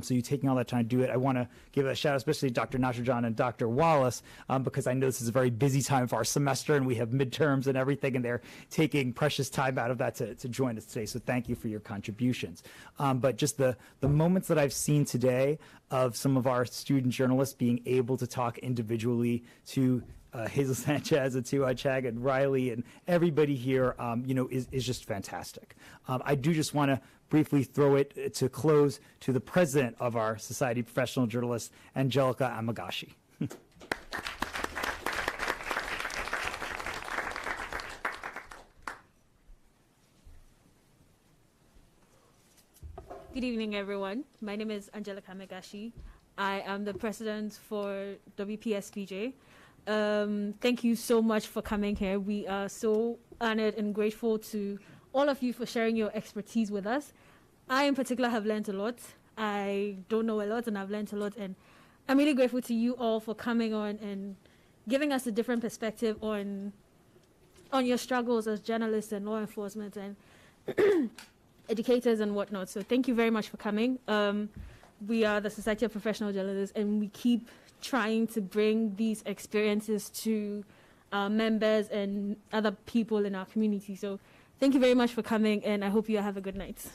So you taking all that time to do it. I want to give a shout out especially to Dr. Nasrujan and Dr. Wallace, because I know this is a very busy time of our semester and we have midterms and everything, and they're taking precious time out of that to join us today. So thank you for your contributions. But just the moments that I've seen today of some of our student journalists being able to talk individually to Hazel Sanchez, Atiwa Chag, and Riley, and everybody here, is just fantastic. I do just want to briefly throw it to close to the president of our Society of Professional Journalists, Angelica Amagashi. Good evening, everyone. My name is Angelica Megashi. I am the president for WPSPJ. Thank you so much for coming here. We are so honored and grateful to all of you for sharing your expertise with us. I, in particular, have learned a lot. I don't know a lot, and I've learned a lot. And I'm really grateful to you all for coming on and giving us a different perspective on your struggles as journalists and law enforcement and educators and whatnot. So thank you very much for coming. We are the Society of Professional Journalists, and we keep trying to bring these experiences to our members and other people in our community. So thank you very much for coming, and I hope you have a good night.